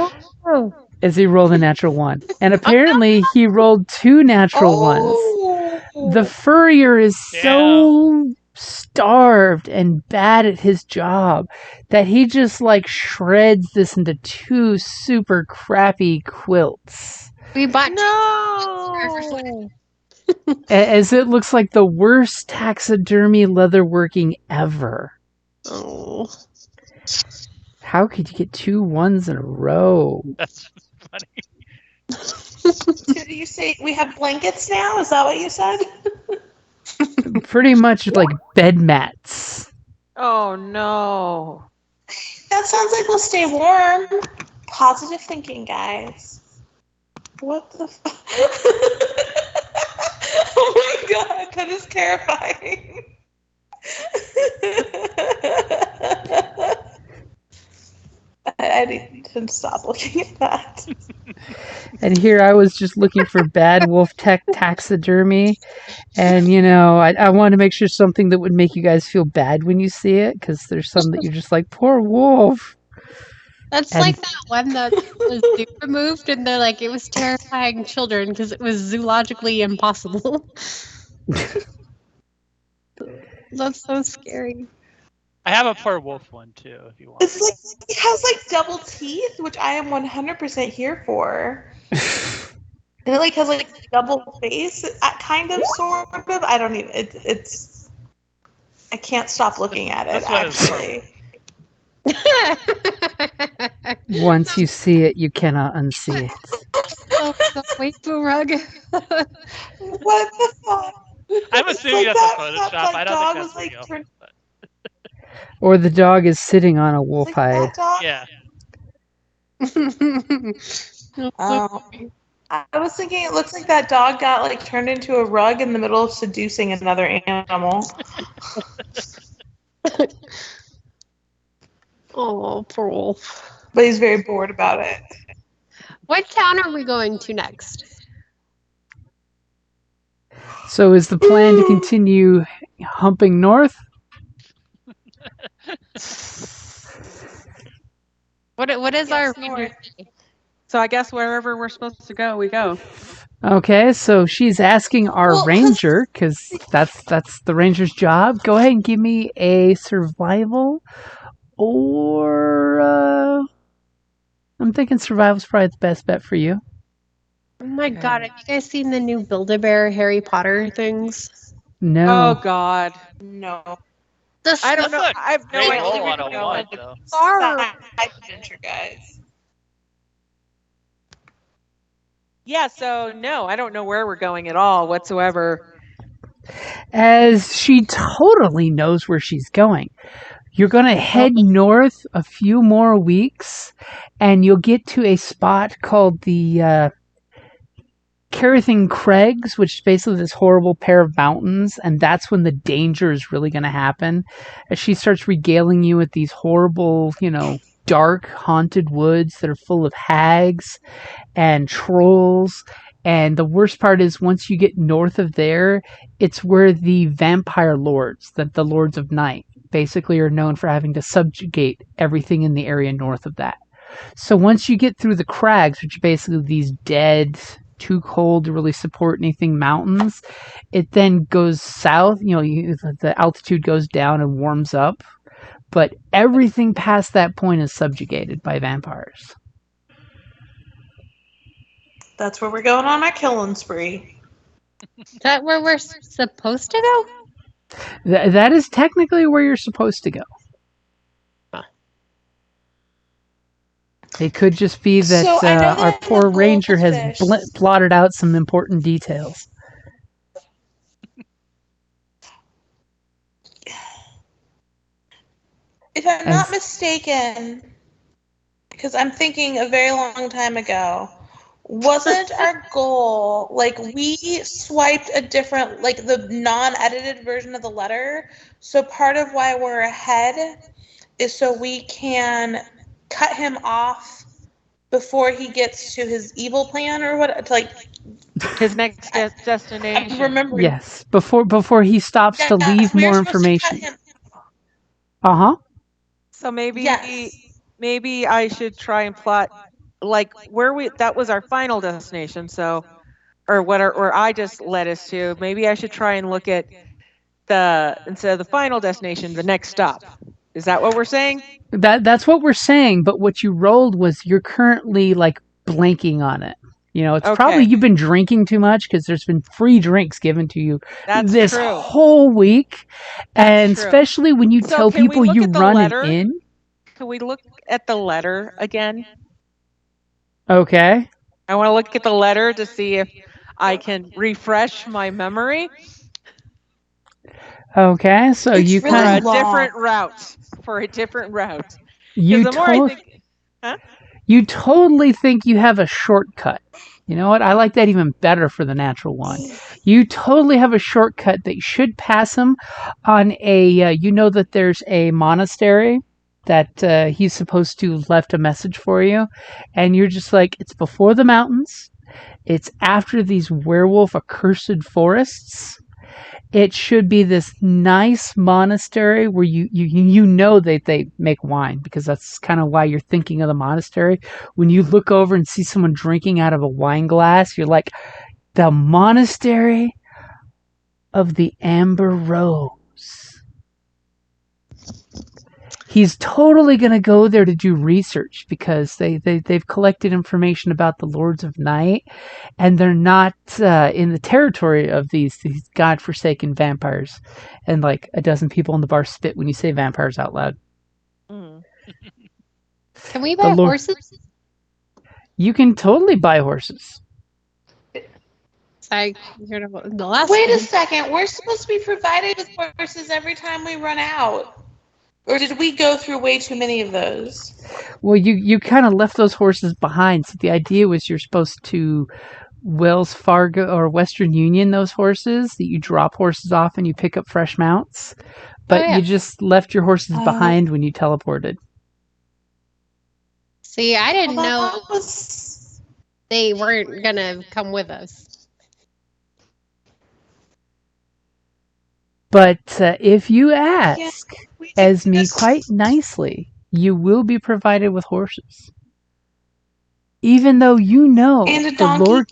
no. As he rolled a natural 1. And apparently he rolled 2 natural ones. The furrier is so starved and bad at his job that he just like shreds this into 2 super crappy quilts. We bought No! As it looks like the worst taxidermy leatherworking ever. Oh. How could you get 2 ones in a row? That's funny. Did you say we have blankets now? Is that what you said? Pretty much like bed mats. Oh no. That sounds like we'll stay warm. Positive thinking, guys. What the fuck? Oh my god, that is terrifying. I need to stop looking at that. And here I was just looking for bad wolf taxidermy. And, you know, I wanted to make sure something that would make you guys feel bad when you see it. Because there's some that you're just like, poor wolf. That's And- like that one that was zoo removed, and they're like, it was terrifying children because it was zoologically impossible. That's so scary. I have a poor wolf one too, if you want. It's like it has like double teeth, which I am 100% here for. And it like has like double face, kind of, sort of. I don't even. It's. I can't stop looking at it. That's what it's for. Actually, Once you see it, you cannot unsee it. Oh, the waifu rug. what the fuck? I'm It's assuming like that's a that Photoshop. I don't dog think was, that's like, real. turned- but- Or the dog is sitting on a wolf Like hide. that dog? Yeah. Oh. I was thinking it looks like that dog got like turned into a rug in the middle of seducing another animal. Oh, poor wolf. But he's very bored about it. What town are we going to next? So is the plan to continue humping north? What is our Yes, north. So I guess wherever we're supposed to go, we go. Okay, so she's asking our Well, ranger, because that's the ranger's job. Go ahead and give me a survival, or I'm thinking survival's probably the best bet for you. Oh my god, have you guys seen the new Build-A-Bear Harry Potter things? No. Oh God. No. I don't That's know. a I have no Great idea roll where on we're a going. one, though. Star. Adventure, guys. Yeah, so no, I don't know where we're going at all whatsoever. As she totally knows where she's going. You're going to head north a few more weeks, and you'll get to a spot called the Caerithing Craigs, which is basically this horrible pair of mountains, and that's when the danger is really going to happen. As she starts regaling you with these horrible, dark, haunted woods that are full of hags and trolls. And the worst part is once you get north of there, it's where the vampire lords, the Lords of Night, basically are known for having to subjugate everything in the area north of that. So once you get through the crags, which are basically these dead, too cold to really support anything mountains, it then goes south. The altitude goes down and warms up. But everything past that point is subjugated by vampires. That's where we're going on our killing spree. Is that where we're supposed to go? That is technically where you're supposed to go. It could just be that So I know our that poor the ranger has goldfish- blotted out some important details. If I'm not As- mistaken, because I'm thinking a very long time ago, wasn't our goal like we swiped a different, like the non-edited version of the letter? So part of why we're ahead is so we can cut him off before he gets to his evil plan or what? Like His next I destination. remember. Yes, before he stops to Yeah, leave we were more supposed to cut information. him- Uh-huh. So maybe Yes. maybe I should try and plot like that was our final destination. So, or I just led us to. Maybe I should try and look at instead of the final destination, the next stop. Is that what we're saying? That's what we're saying, but what you rolled was you're currently like blanking on it. You know, it's probably Okay. you've been drinking too much because there's been free drinks given to you That's this true. whole week. And true. especially when you So tell can we people look you at the run letter? an inn. Can we look at the letter again? Okay. I want to look at the letter to see if I can refresh my memory Okay. So It's you really kind of long. for a different route. you the more I to- think, huh? you totally think you have a shortcut. You know what? I like that even better for the natural one. You totally have a shortcut that should pass him on a. You know that there's a monastery that he's supposed to have left a message for you, and you're just like, it's before the mountains. It's after these werewolf accursed forests. It should be this nice monastery where you know that they make wine, because that's kind of why you're thinking of the monastery. When you look over and see someone drinking out of a wine glass, you're like, the monastery of the Amber Rose. He's totally going to go there to do research because they've collected information about the Lords of Night, and they're not in the territory of these godforsaken vampires. And like a dozen people in the bar spit when you say vampires out loud. Mm. Can we buy Lord- horses? You can totally buy horses. I heard about the last Wait a one. second. We're supposed to be provided with horses every time we run out. Or did we go through way too many of those? Well, you kind of left those horses behind. So the idea was you're supposed to Wells Fargo or Western Union those horses, that you drop horses off and you pick up fresh mounts. But yeah. you just left your horses Oh. behind when you teleported. See, I didn't Well, know that was- they weren't gonna come with us. But if you ask we Esme just- quite nicely, you will be provided with horses. Even though you know And a the donkey. Lord.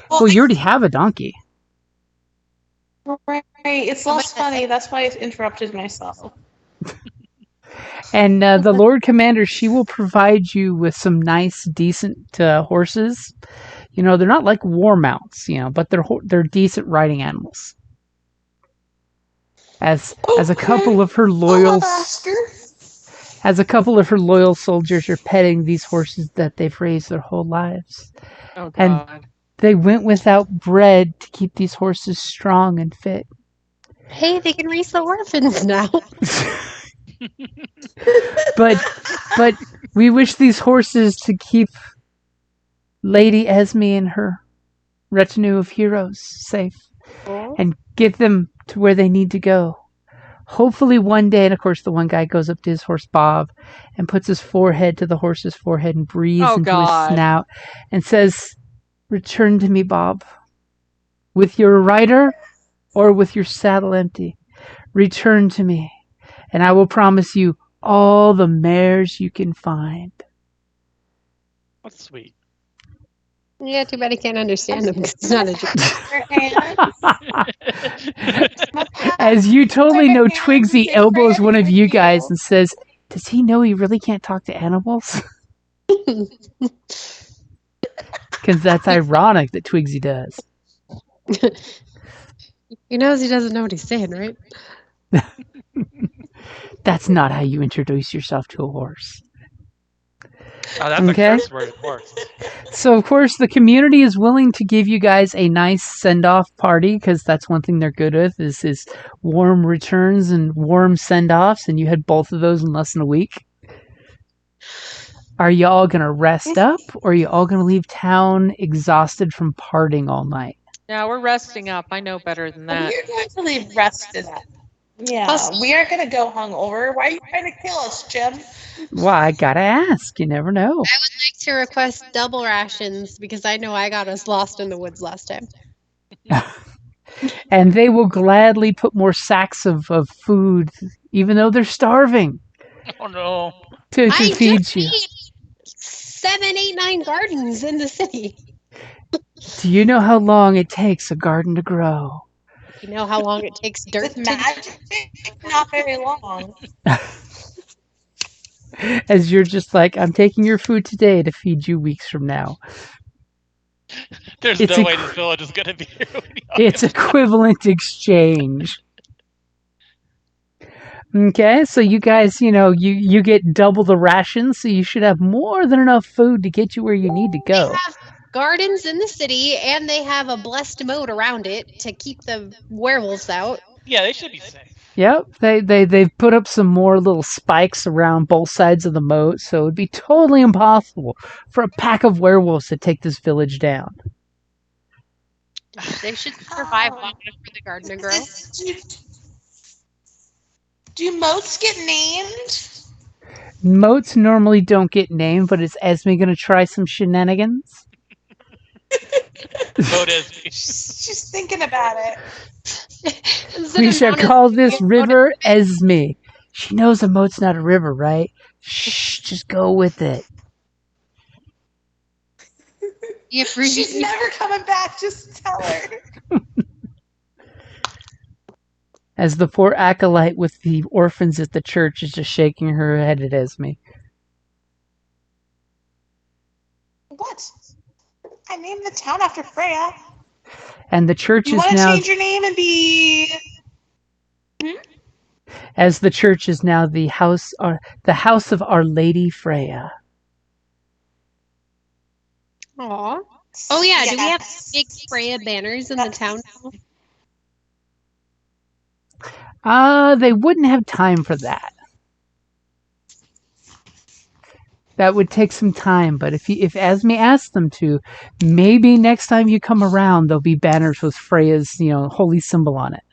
Well, you already have a donkey. Right. It's less funny. That's why I interrupted myself. And the Lord Commander, she will provide you with some nice, decent horses. You know, they're not like war mounts, you know, but they're decent riding animals. As a couple of her loyal soldiers are petting these horses that they've raised their whole lives. Oh And- God. They went without bread to keep these horses strong and fit. Hey, they can raise the orphans now. But we wish these horses to keep Lady Esme and her retinue of heroes safe and get them to where they need to go. Hopefully one day, and of course the one guy goes up to his horse Bob and puts his forehead to the horse's forehead and breathes Oh, into God. his snout and says, "Return to me, Bob, with your rider or with your saddle empty. Return to me, and I will promise you all the mares you can find." That's sweet. Yeah, too bad I can't understand them. 'Cause it's not a As you totally know, Twigsy elbows one of you guys and says, "Does he know he really can't talk to animals?" Because that's ironic that Twigsy does. He knows he doesn't know what he's saying, right? That's not how you introduce yourself to a horse. Oh, that's Okay. a curse word, of course. So, of course, the community is willing to give you guys a nice send-off party because that's one thing they're good with is warm returns and warm send-offs, and you had both of those in less than a week. Are you all going to rest up, or are you all going to leave town exhausted from partying all night? Yeah, we're resting up. I know better than that. We're going to leave rested up. Yeah, Plus- we aren't going to go hungover. Why are you trying to kill us, Jim? Well, I gotta ask. You never know. I would like to request double rations because I know I got us lost in the woods last time. And they will gladly put more sacks of food, even though they're starving, Oh no. to I feed just you. need 7, 8, 9 gardens in the city. Do you know how long it takes a garden to grow? You know how long it takes dirt With to magic, not very long. As you're just like, I'm taking your food today to feed you weeks from now. There's It's no a way cr- this village is gonna be here when y'all It's get equivalent exchange. Okay, so you guys, you get double the rations, so you should have more than enough food to get you where you need to They go. have gardens in the city, and they have a blessed moat around it to keep the werewolves out. Yeah, they should be safe. Yep, they've put up some more little spikes around both sides of the moat, so it'd be totally impossible for a pack of werewolves to take this village down. They should survive long enough for the garden to grow. Do moats get named? Moats normally don't get named, but is Esme gonna try some shenanigans? Vote is. She's thinking about it. We shall call this river Esme. She knows a moat's not a river, right? Shh, just go with it. She's never coming back. Just tell her. As the poor acolyte with the orphans at the church is just shaking her head at Esme. What? I named the town after Freya. And the church You is want to now, change your name and be? as the church is now the house of Our Lady Freya. Aw. Oh yeah, do we have Yes. big Freya banners in the town? They wouldn't have time for that. That would take some time, but if Esme asks them to, maybe next time you come around, there'll be banners with Freya's, holy symbol on it.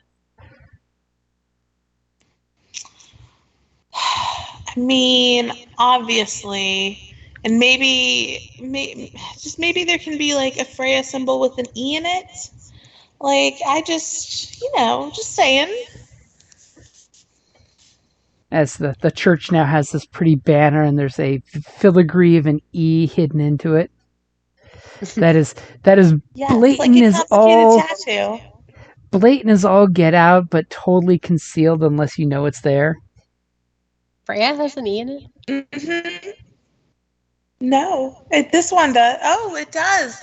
I mean, obviously, and maybe there can be like a Freya symbol with an E in it. Like, I just, just saying. As the church now has this pretty banner, and there's a filigree of an E hidden into it. That is Yeah, blatant it's as like a all complicated tattoo. blatant as all get out, but totally concealed unless you know it's there. Freya has an E in it? Mm-hmm. No, this one does. Oh, it does.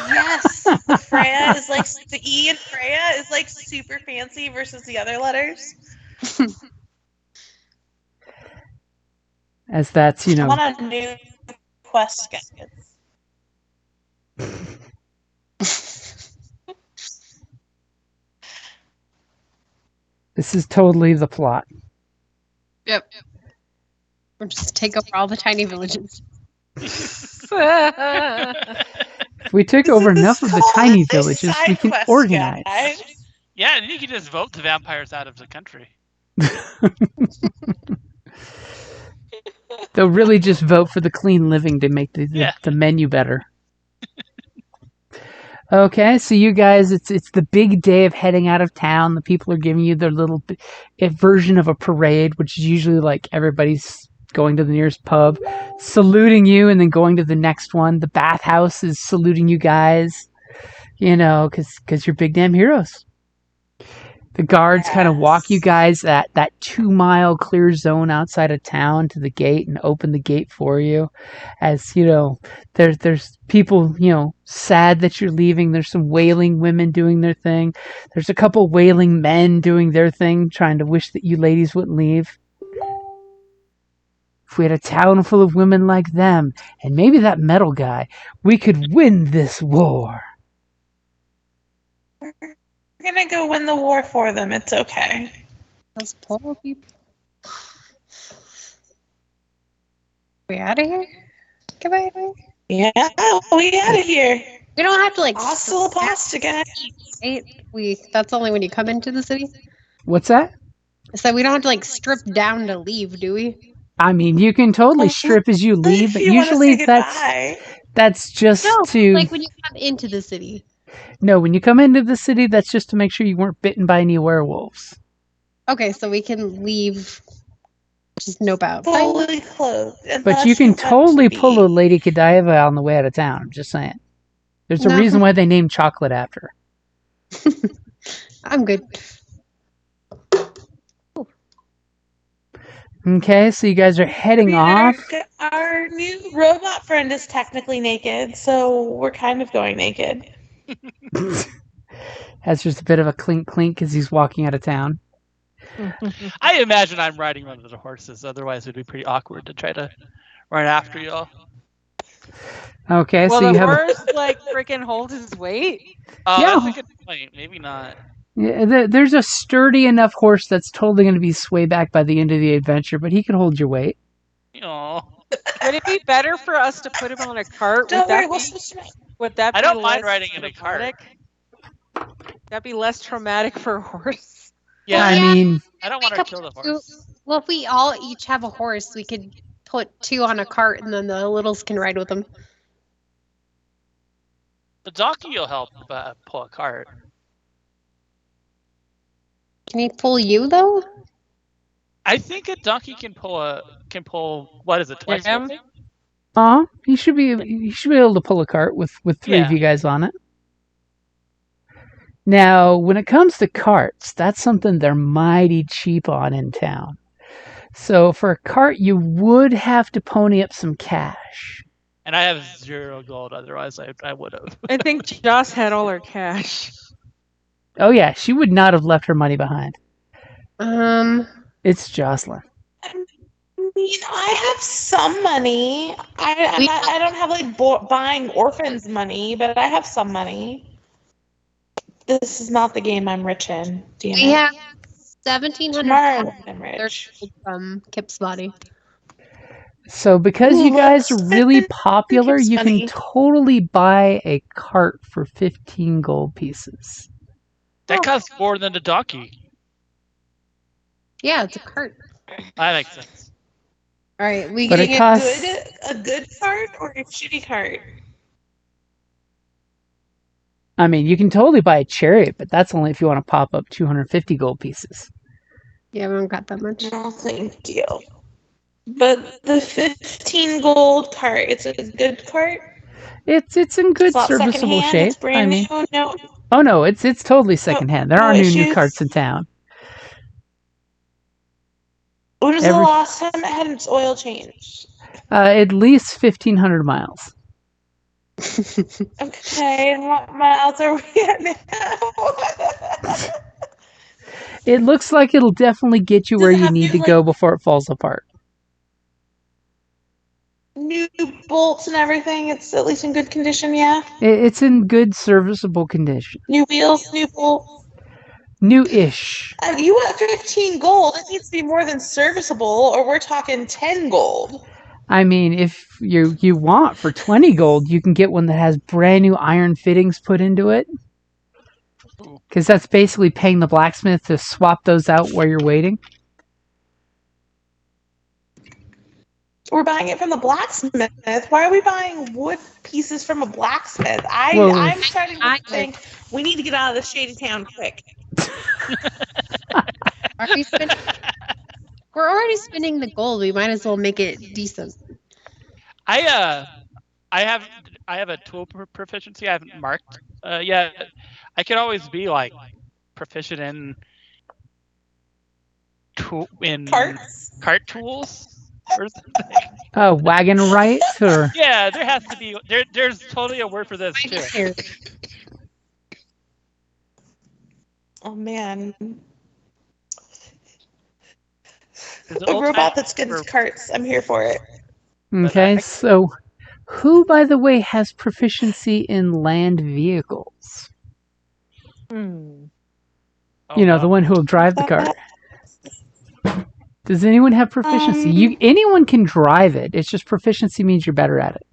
Yes, Freya is like the E in Freya is like super fancy versus the other letters. As that's I'm on a new quest, guys. This is totally the plot. Yep. We'll just take over all the tiny villages. If we took over enough of the tiny villages, we can organize. Guys. Yeah, and you can just vote the vampires out of the country. They'll really just vote for the clean living to make the menu better. Okay, so you guys, it's the big day of heading out of town. The people are giving you their little version of a parade, which is usually like everybody's going to the nearest pub, saluting you, and then going to the next one. The bathhouse is saluting you guys, because you're big damn heroes. The guards kind of walk you guys that 2-mile clear zone outside of town to the gate and open the gate for you. As there's people sad that you're leaving. There's some wailing women doing their thing. There's a couple wailing men doing their thing, trying to wish that you ladies wouldn't leave. If we had a town full of women like them, and maybe that metal guy, we could win this war. We're gonna go win the war for them. It's okay. Those poor people. We out of here? Goodbye. Yeah, we out of here. We don't have to like. Hasta la pasta, guys. Right? That's only when you come into the city. What's that? So we don't have to like strip down to leave, do we? I mean, you can totally strip as you leave, but If you wanna usually say that's goodbye. just No, to like when you come into the city. no. When you come into the city, that's just to make sure you weren't bitten by any werewolves. Okay, so we can leave. Just nope out. fully clothed. But you can totally pull a Lady Godiva on the way out of town. I'm just saying. There's a No. reason why they named chocolate after her. I'm good. Okay, so you guys are heading off. Our new robot friend is technically naked, so we're kind of going naked. Has just a bit of a clink clink as he's walking out of town. I imagine I'm riding one of the horses. Otherwise, it'd be pretty awkward to try to run after y'all. Okay, Well, so you the have horse like freaking holds his weight. Yeah. That's a good point. Maybe not. there's a sturdy enough horse that's totally going to be sway back by the end of the adventure, but he can hold your weight. Would Would it be better for us to put him on a cart? Don't worry, Would that be I don't mind less riding in a cart. traumatic? That'd be less traumatic for a horse. Yeah, I mean, I don't want to kill the horse. Well, if we all each have a horse, we could put 2 on a cart, and then the littles can ride with them. The donkey will help pull a cart. Can he pull you though? I think a donkey can pull what is it, twice? Yeah. I think? he should be able to pull a cart with 3 of Yeah. you guys on it. Now, when it comes to carts, that's something they're mighty cheap on in town. So for a cart, you would have to pony up some cash. And I have 0 gold. Otherwise, I would have. I think Joss had all her cash. Oh yeah, she would not have left her money behind. It's Jocelyn. I mean, I have some money. I don't have like buying orphans money, but I have some money. This is not the game I'm rich in. Do you know? We have 1,700 Tomorrow I'm rich. from Kip's body. So because Ooh, you guys are that's- really that popular, keeps you money. can totally buy a cart for 15 gold pieces. That costs more than a donkey. Yeah, it's a cart. That makes sense. All right, we But get it costs- a good cart or a shitty cart? I mean, you can totally buy a chariot, but that's only if you want to pop up 250 gold pieces. Yeah, we don't got that much. No, thank you. But the 15 gold cart, it's a good cart? It's in good It's not serviceable secondhand, shape. it's brand I mean, new? No. oh no, it's totally secondhand. There no are new issues? carts in town. When was Every- the last time it had its oil changed? At least 1,500 miles. Okay, and what miles are we at now? It looks like it'll definitely get you Does where it you have need new, to go before it falls apart. New bolts and everything, it's at least in good condition, yeah? It's in good serviceable condition. New wheels, new bolts. New-ish. You want 15 gold, it needs to be more than serviceable, or we're talking 10 gold. I mean, if you want for 20 gold, you can get one that has brand new iron fittings put into it. Because that's basically paying the blacksmith to swap those out while you're waiting. We're buying it from the blacksmith. Why are we buying wood pieces from a blacksmith? Well, I'm starting to I- think we need to get out of this shady town quick. Are we spending? We're already spending the gold. We might as well make it decent. I have a tool proficiency I haven't marked yet. I could always be like proficient in Parts? cart tools or something. Wagon right? Or Yeah, there has to be. There's totally a word for this too. Here. Oh man. Is it A old robot timey that's good or- at carts. I'm here for it. Okay, so who, by the way, has proficiency in land vehicles? Hmm. Oh, You know, no. the one who will drive the cart. Does anyone have proficiency? Anyone can drive it. It's just proficiency means you're better at it.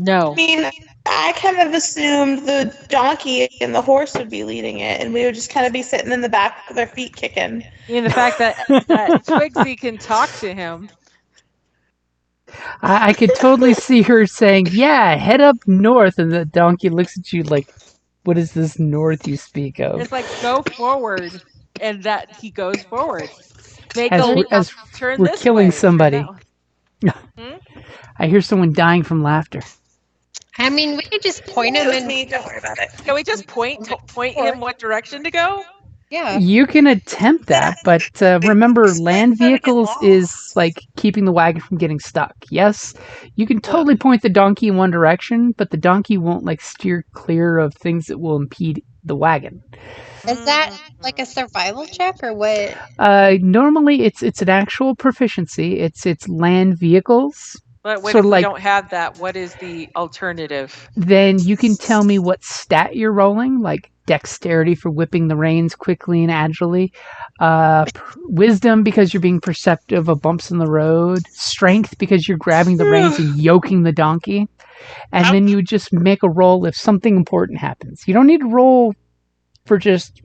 No. I mean, I kind of assumed the donkey and the horse would be leading it, and we would just kind of be sitting in the back with our feet kicking. And the fact that Twigsy can talk to him. I could totally see her saying, "Yeah, head up north," and the donkey looks at you like, "What is this north you speak of?" It's like go forward, and that he goes forward. Make As a we're- as turn we're this killing way, turn somebody. that way. I hear someone dying from laughter. I mean, we could just point It him was in. me. Don't worry about it. Can we just point him what direction to go? Yeah. You can attempt that, but remember, land Explain how to get vehicles lost. is like keeping the wagon from getting stuck. Yes, you can totally point the donkey in one direction, but the donkey won't like steer clear of things that will impede the wagon. Is that like a survival check or what? Normally, it's an actual proficiency. It's land vehicles. But what Sort if of we like- don't have that? What is the alternative? Then you can tell me what stat you're rolling, like dexterity for whipping the reins quickly and agilely, wisdom because you're being perceptive of bumps in the road, strength because you're grabbing the reins and yoking the donkey, and then you just make a roll if something important happens. You don't need to roll for just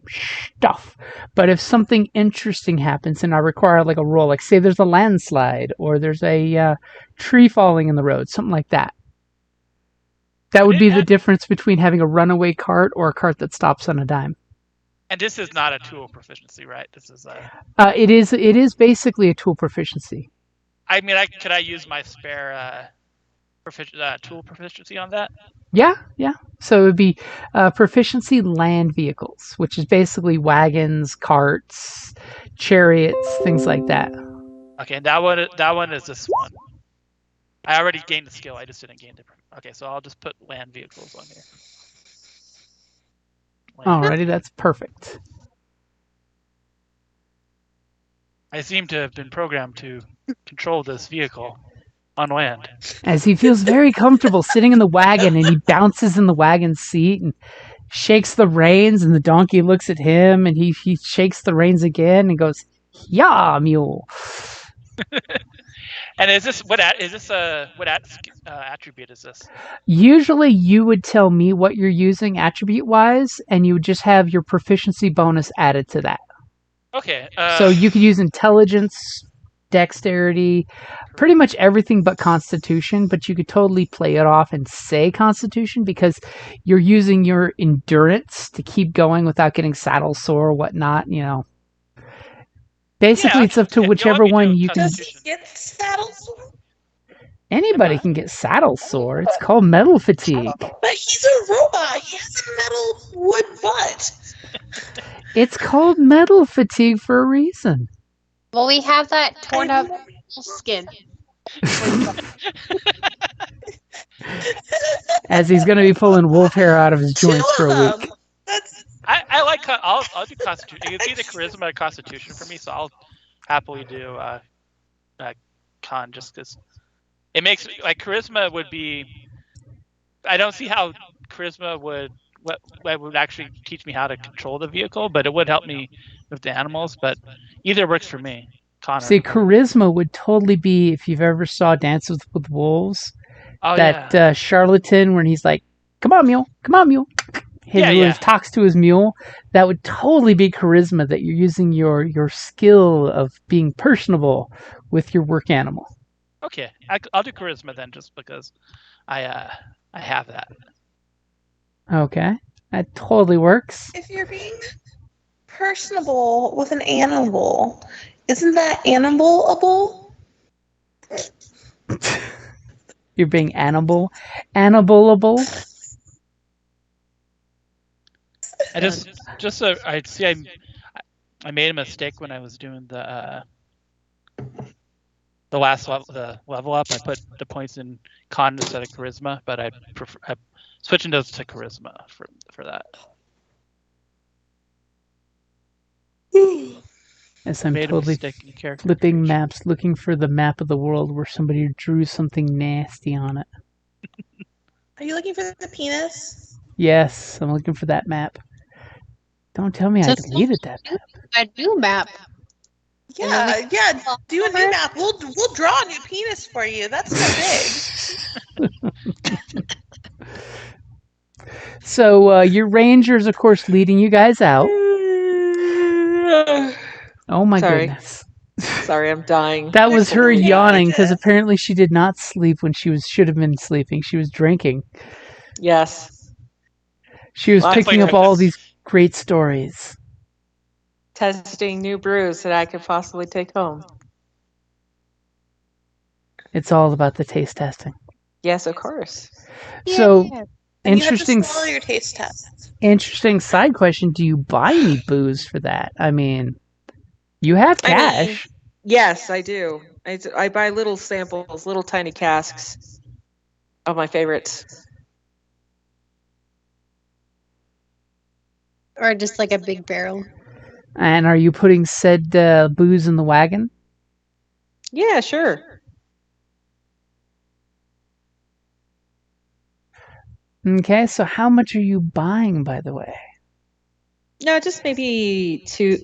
stuff, but if something interesting happens and I require like a roll, like say there's a landslide or there's a tree falling in the road, something like that. That would be the difference between having a runaway cart or a cart that stops on a dime. And this is not a tool proficiency, right? This is It is basically a tool proficiency. I mean, could I use my spare tool proficiency on that? Yeah. So it would be proficiency land vehicles, which is basically wagons, carts, chariots, things like that. Okay, and that one is this one. I already gained the skill. I just didn't gain the. Okay, so I'll just put land vehicles on here. Alrighty, that's perfect. I seem to have been programmed to control this vehicle on land. As he feels very comfortable sitting in the wagon and he bounces in the wagon seat and shakes the reins and the donkey looks at him and he shakes the reins again and goes, "Yeah, mule." And is this what attribute is this? Usually you would tell me what you're using attribute wise and you would just have your proficiency bonus added to that. Okay. So you could use intelligence, dexterity, pretty much everything but constitution, but you could totally play it off and say constitution because you're using your endurance to keep going without getting saddle sore or whatnot, you know. Basically, it's up to yeah, whichever you want me one to you do can. Does he get saddle sore? Anybody can get saddle sore. It's called metal fatigue. But he's a robot. He has a metal wood butt. It's called metal fatigue for a reason. Well, we have that torn up skin. As he's going to be pulling wolf hair out of his joints for a week. That's I like. I'll do constitution. It's either charisma or constitution for me, so I'll happily do con just because it makes like charisma would be. I don't see how charisma would actually teach me how to control the vehicle, but it would help me with the animals. But either works for me. Con. See, charisma would totally be if you've ever saw Dances with Wolves. Oh, That charlatan when he's like, "Come on, mule. Come on, mule." He talks to his mule. That would totally be charisma, that you're using your skill of being personable with your work animal. Okay, I'll do charisma then, just because I have that. Okay, that totally works. if you're being personable with an animal, isn't that animalable? You're being animalable. I so I see I made a mistake when I was doing the last level up. I put the points in con instead of charisma, but I'm switching those to charisma for that. As I'm Made a totally mistake in character flipping creation. maps, looking for the map of the world where somebody drew something nasty on it. Are you looking for the penis? Yes, I'm looking for that map. Don't tell me I Just deleted that map. a new map. And then Yeah. Do a new map. We'll draw a new penis for you. That's so big. So your rangers, of course, leading you guys out. Oh my Sorry. goodness. Sorry, I'm dying. That was her Yeah, yawning I because did. apparently she did not sleep when she should have been sleeping. She was drinking. Yes. She was Well, picking up all these great stories. Testing new brews that I could possibly take home. It's all about the taste testing. Yes, of course. So And interesting. You have to swallow your taste test. Interesting side question: do you buy any booze for that? I mean, you have cash. Yes, I do. I buy little samples, little tiny casks of my favorites. Or just like a big barrel. And are you putting said booze in the wagon? Yeah, sure. Okay, so how much are you buying, by the way? No, just maybe two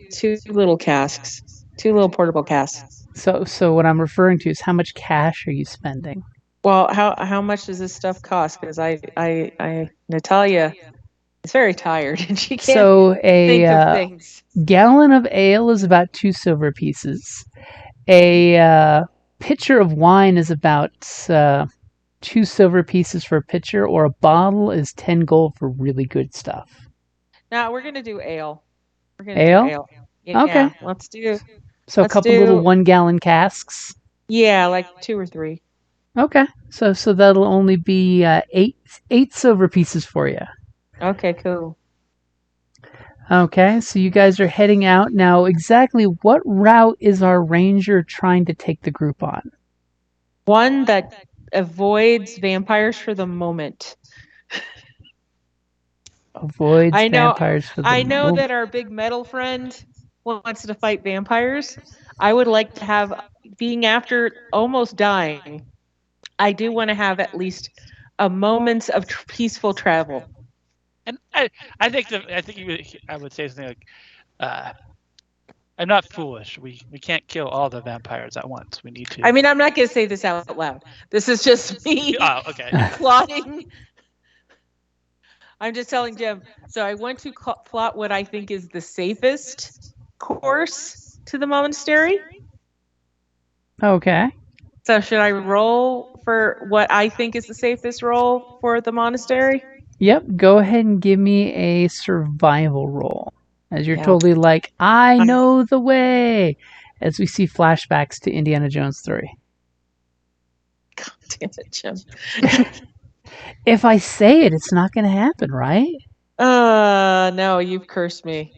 little casks, 2 little portable casks. So what I'm referring to is how much cash are you spending? Well, how much does this stuff cost? Because Natalia is very tired and she can't think of things. Gallon of ale is about 2 silver pieces. A pitcher of wine is about 2 silver pieces for a pitcher, or a bottle is 10 gold for really good stuff. No, we're gonna do ale. Ale? Yeah, okay. Let's do. So a couple little 1-gallon casks. Yeah, like 2 or 3. Okay. So that'll only be 8 silver pieces for you. Okay, cool. Okay, so you guys are heading out now. Exactly what route is our ranger trying to take the group on? One that avoids vampires for the moment. Avoids vampires for the moment. I know that our big metal friend wants to fight vampires. I would like to have, being after almost dying, I do want to have at least a moments of peaceful travel. And I would say something like, I'm not foolish. We can't kill all the vampires at once. We need to. I mean, I'm not going to say this out loud. This is just me plotting. I'm just telling Jim. So I want to plot what I think is the safest course to the monastery. Okay. So should I roll for what I think is the safest roll for the monastery? Yep. Go ahead and give me a survival roll. As you're totally like, I know the way. As we see flashbacks to Indiana Jones 3. God damn it, Jim. If I say it, it's not going to happen, right? No, you've cursed me.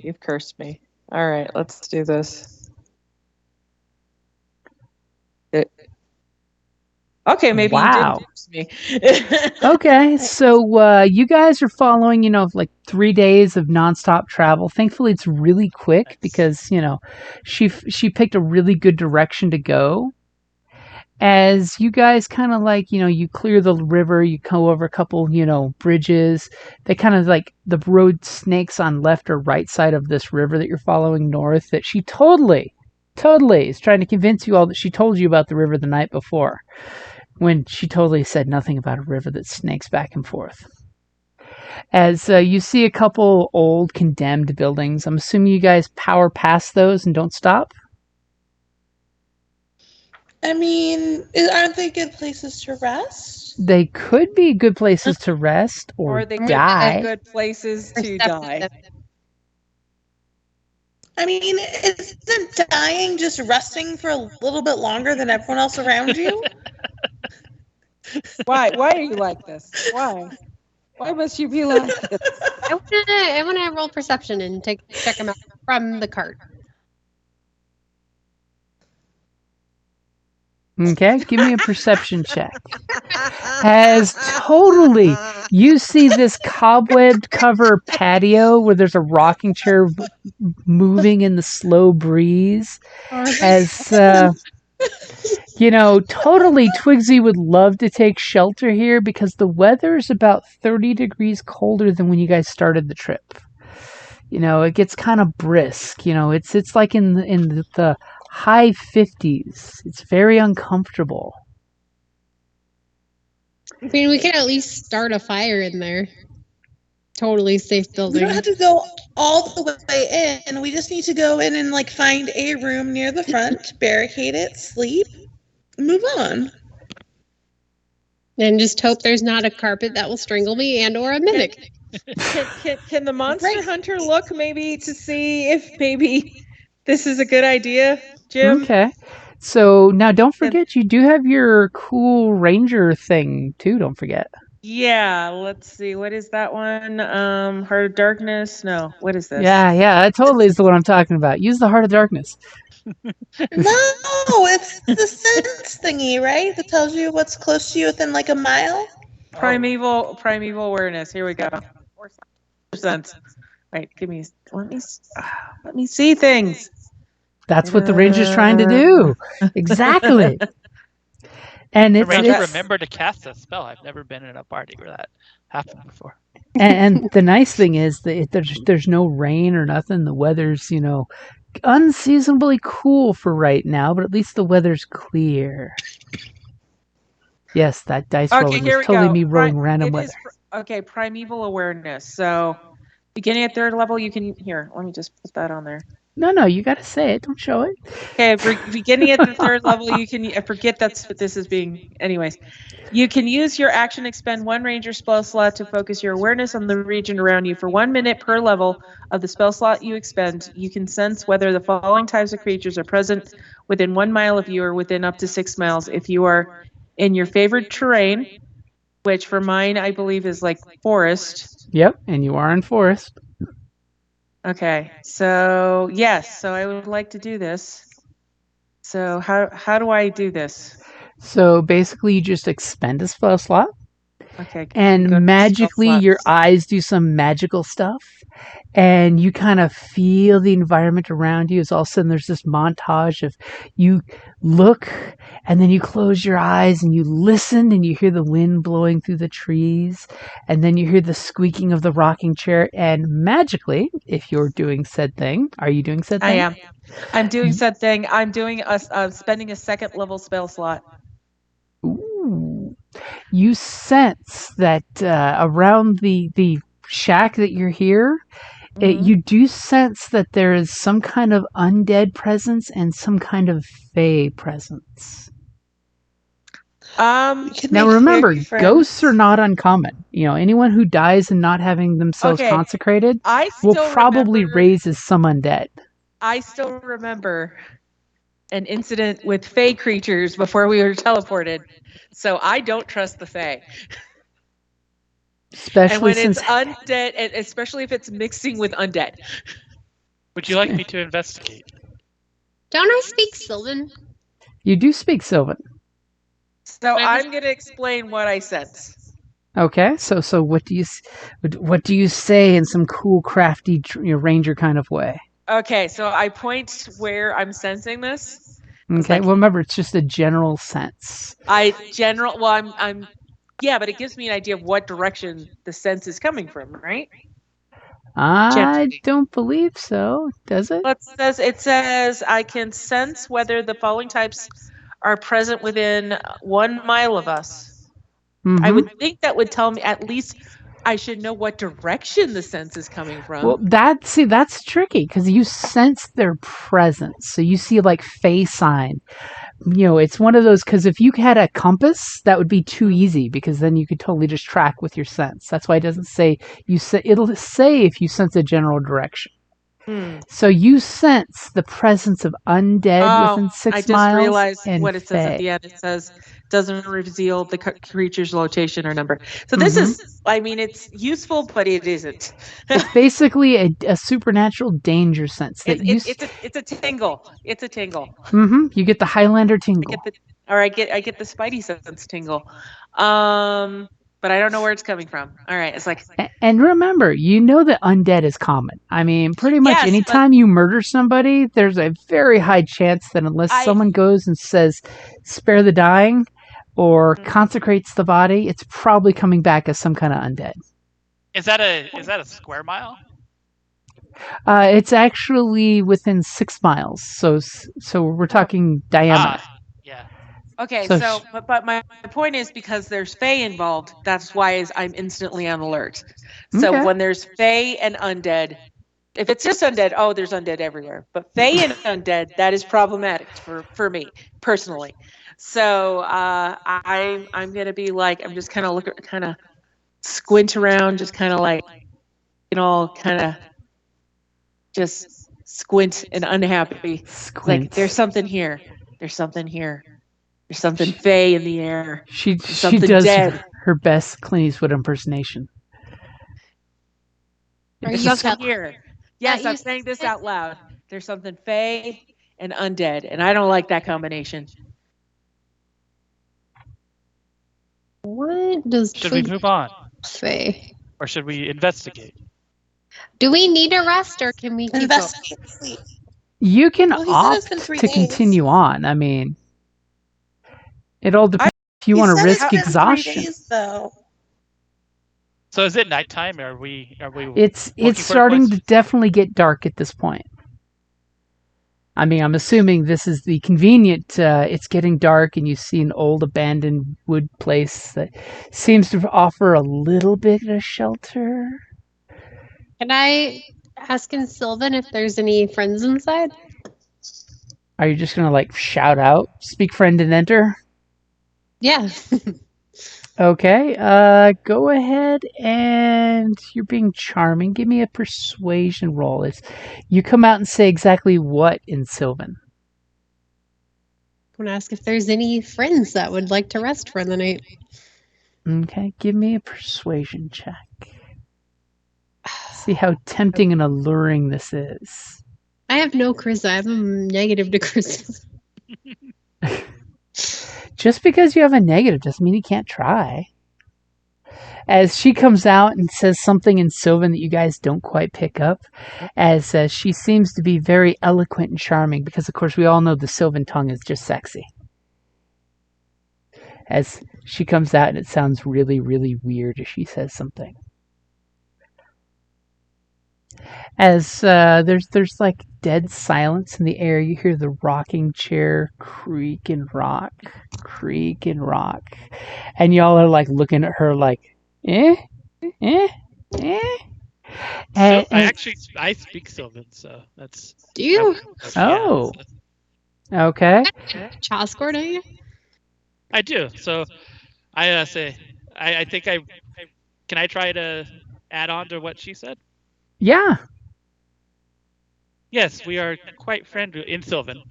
All right, let's do this. Okay, maybe you did curse me. Okay, so you guys are following, like 3 days of nonstop travel. Thankfully, it's really quick because, she picked a really good direction to go. As you guys kind of like, you clear the river, you go over a couple, bridges. They kind of like the road snakes on left or right side of this river that you're following north, that she totally is trying to convince you all that she told you about the river the night before, when she totally said nothing about a river that snakes back and forth. As you see a couple old condemned buildings, I'm assuming you guys power past those and don't stop? I mean, aren't they good places to rest? They could be good places to rest or they die. could be good places to die. I mean, isn't dying just resting for a little bit longer than everyone else around you? Why are you like this? Why must you be like this? I want to roll perception and check them out from the cart. Okay, give me a perception check. As totally You see this cobwebbed cover patio where there's a rocking chair moving in the slow breeze. As totally Twigsy would love to take shelter here because the weather is about 30 degrees colder than when you guys started the trip. It gets kind of brisk. It's like in the high 50s. It's very uncomfortable. I mean, we can at least start a fire in there. Totally safe We building. don't have to go all the way in. We just need to go in and find a room near the front, barricade it, sleep, move on. And just hope there's not a carpet that will strangle me and or a mimic. Can the monster hunter look maybe to see if maybe this is a good idea, Jim? Okay. So now don't forget, you do have your cool ranger thing too, don't forget. Yeah, let's see. What is that one? Heart of Darkness? No, what is this? Yeah, that totally is the one I'm talking about. Use the Heart of Darkness. No, it's the sense thingy, right? That tells you what's close to you within a mile. Primeval awareness. Here we go. 4%. Right, let me see things. That's what the ranger's trying to do. Exactly. And The ranger remember to cast a spell. I've never been in a party where that happened before. And the nice thing is that there's no rain or nothing. The weather's, unseasonably cool for right now, but at least the weather's clear. Yes, that dice rolling is totally me rolling random weather. Primeval awareness. So beginning at 3rd level, you can... Here, let me just put that on there. No, you got to say it. Don't show it. Okay, beginning at the 3rd level, you can... I forget that's what this is being... Anyways, you can use your action expend 1 ranger spell slot to focus your awareness on the region around you. For 1 minute per level of the spell slot you expend, you can sense whether the following types of creatures are present within 1 mile of you or within up to 6 miles. If you are in your favorite terrain, which for mine, I believe is forest. Yep, and you are in forest. Okay, so yes, so I would like to do this. So how do I do this? So basically, you just expend a spell slot. Okay. And magically, your eyes do some magical stuff. And you kind of feel the environment around you. As all of a sudden, there's this montage of you look, and then you close your eyes, and you listen, and you hear the wind blowing through the trees. And then you hear the squeaking of the rocking chair. And magically, if you're doing said thing, are you doing said thing? I am. I'm doing said thing. I'm doing spending a 2nd level spell slot. Ooh. You sense that around the shack that you're here, you do sense that there is some kind of undead presence and some kind of fey presence. Now remember, ghosts are not uncommon. Anyone who dies and not having themselves consecrated will probably raise as some undead. I still remember an incident with fey creatures before we were teleported. So I don't trust the fae. Especially and when since it's undead, and especially if it's mixing with undead. Would you like me to investigate? Don't I speak Sylvan? You do speak Sylvan. So I'm going to explain what I sense. Okay, so what do you say in some cool, crafty ranger kind of way? Okay, so I point where I'm sensing this. Okay, well remember it's just a general sense. I'm yeah, but it gives me an idea of what direction the sense is coming from, right? I don't believe so. Does it? It says I can sense whether the following types are present within 1 mile of us. I would think that would tell me at least I should know what direction the sense is coming from. Well, that's tricky because you sense their presence. So you see face sign. It's one of those, because if you had a compass, that would be too easy because then you could totally just track with your sense. That's why it doesn't say it'll say if you sense a general direction. So you sense the presence of undead within 6 miles. I just realized and what it says at the end. It says doesn't reveal the creature's location or number. So this is, it's useful, but it isn't. It's basically a supernatural danger sense. It's a tingle. It's a tingle. You get the Highlander tingle. I get the Spidey sense tingle. But but I don't know where it's coming from. All right, it's like And remember, you know that undead is common. I mean, pretty much Yes, but- anytime you murder somebody, there's a very high chance that unless someone goes and says, spare the dying, or consecrates the body, it's probably coming back as some kind of undead. Is that a square mile? It's actually within 6 miles, so we're talking diameter. Yeah. okay, So so but my point is because there's Fae involved, that's why I'm instantly on alert. So Okay. when there's Fae and undead, if it's just undead, oh, there's undead everywhere. But Fae and undead, that is problematic for me personally. So I'm gonna be like, I'm just kind of squint around, just kind of like, kind of just squint and unhappy. Squint. Like there's something here. There's something here. There's something Fae in the air. She something does dead. her best Clint Eastwood impersonation. Are There's you something okay? here. Yes, you I'm saying this out loud. There's something Fae and undead, and I don't like that combination. What does Should we move on, say? or should we investigate? Do we need a rest or can we keep going? Investigate sleep. You can Well, he said it's opt been 3 to days. continue on. I mean, it all depends if you He want to said risk it's been 3 exhaustion. days, though. So is it nighttime? Or are we? It's looking for a starting place? to definitely get dark at this point. I mean, I'm assuming this is the convenient. It's getting dark, and you see an old abandoned wood place that seems to offer a little bit of shelter. Can I ask in Sylvan if there's any friends inside? Are you just gonna like shout out, "Speak, friend, and enter"? Yeah. Okay. Go ahead and you're being charming. Give me a persuasion roll. It's you come out and say exactly what in Sylvan. I want to ask if there's any friends that would like to rest for the night. Okay. Give me a persuasion check. See how tempting and alluring this is. I have no charisma. I have a negative to charisma. Just because you have a negative doesn't mean you can't try. As she comes out and says something in Sylvan that you guys don't quite pick up, as she seems to be very eloquent and charming, because of course we all know the Sylvan tongue is just sexy. As she comes out and it sounds really, really weird as she says something. As there's like dead silence in the air, you hear the rocking chair creak and rock, and y'all are like looking at her like, eh. And, I speak Sylvan, so that's. Do you? Oh. Yeah, okay. Chascore, don't you? I do. So I say I think can I try to add on to what she said? Yeah. Yes, we are quite friendly in Sylvan.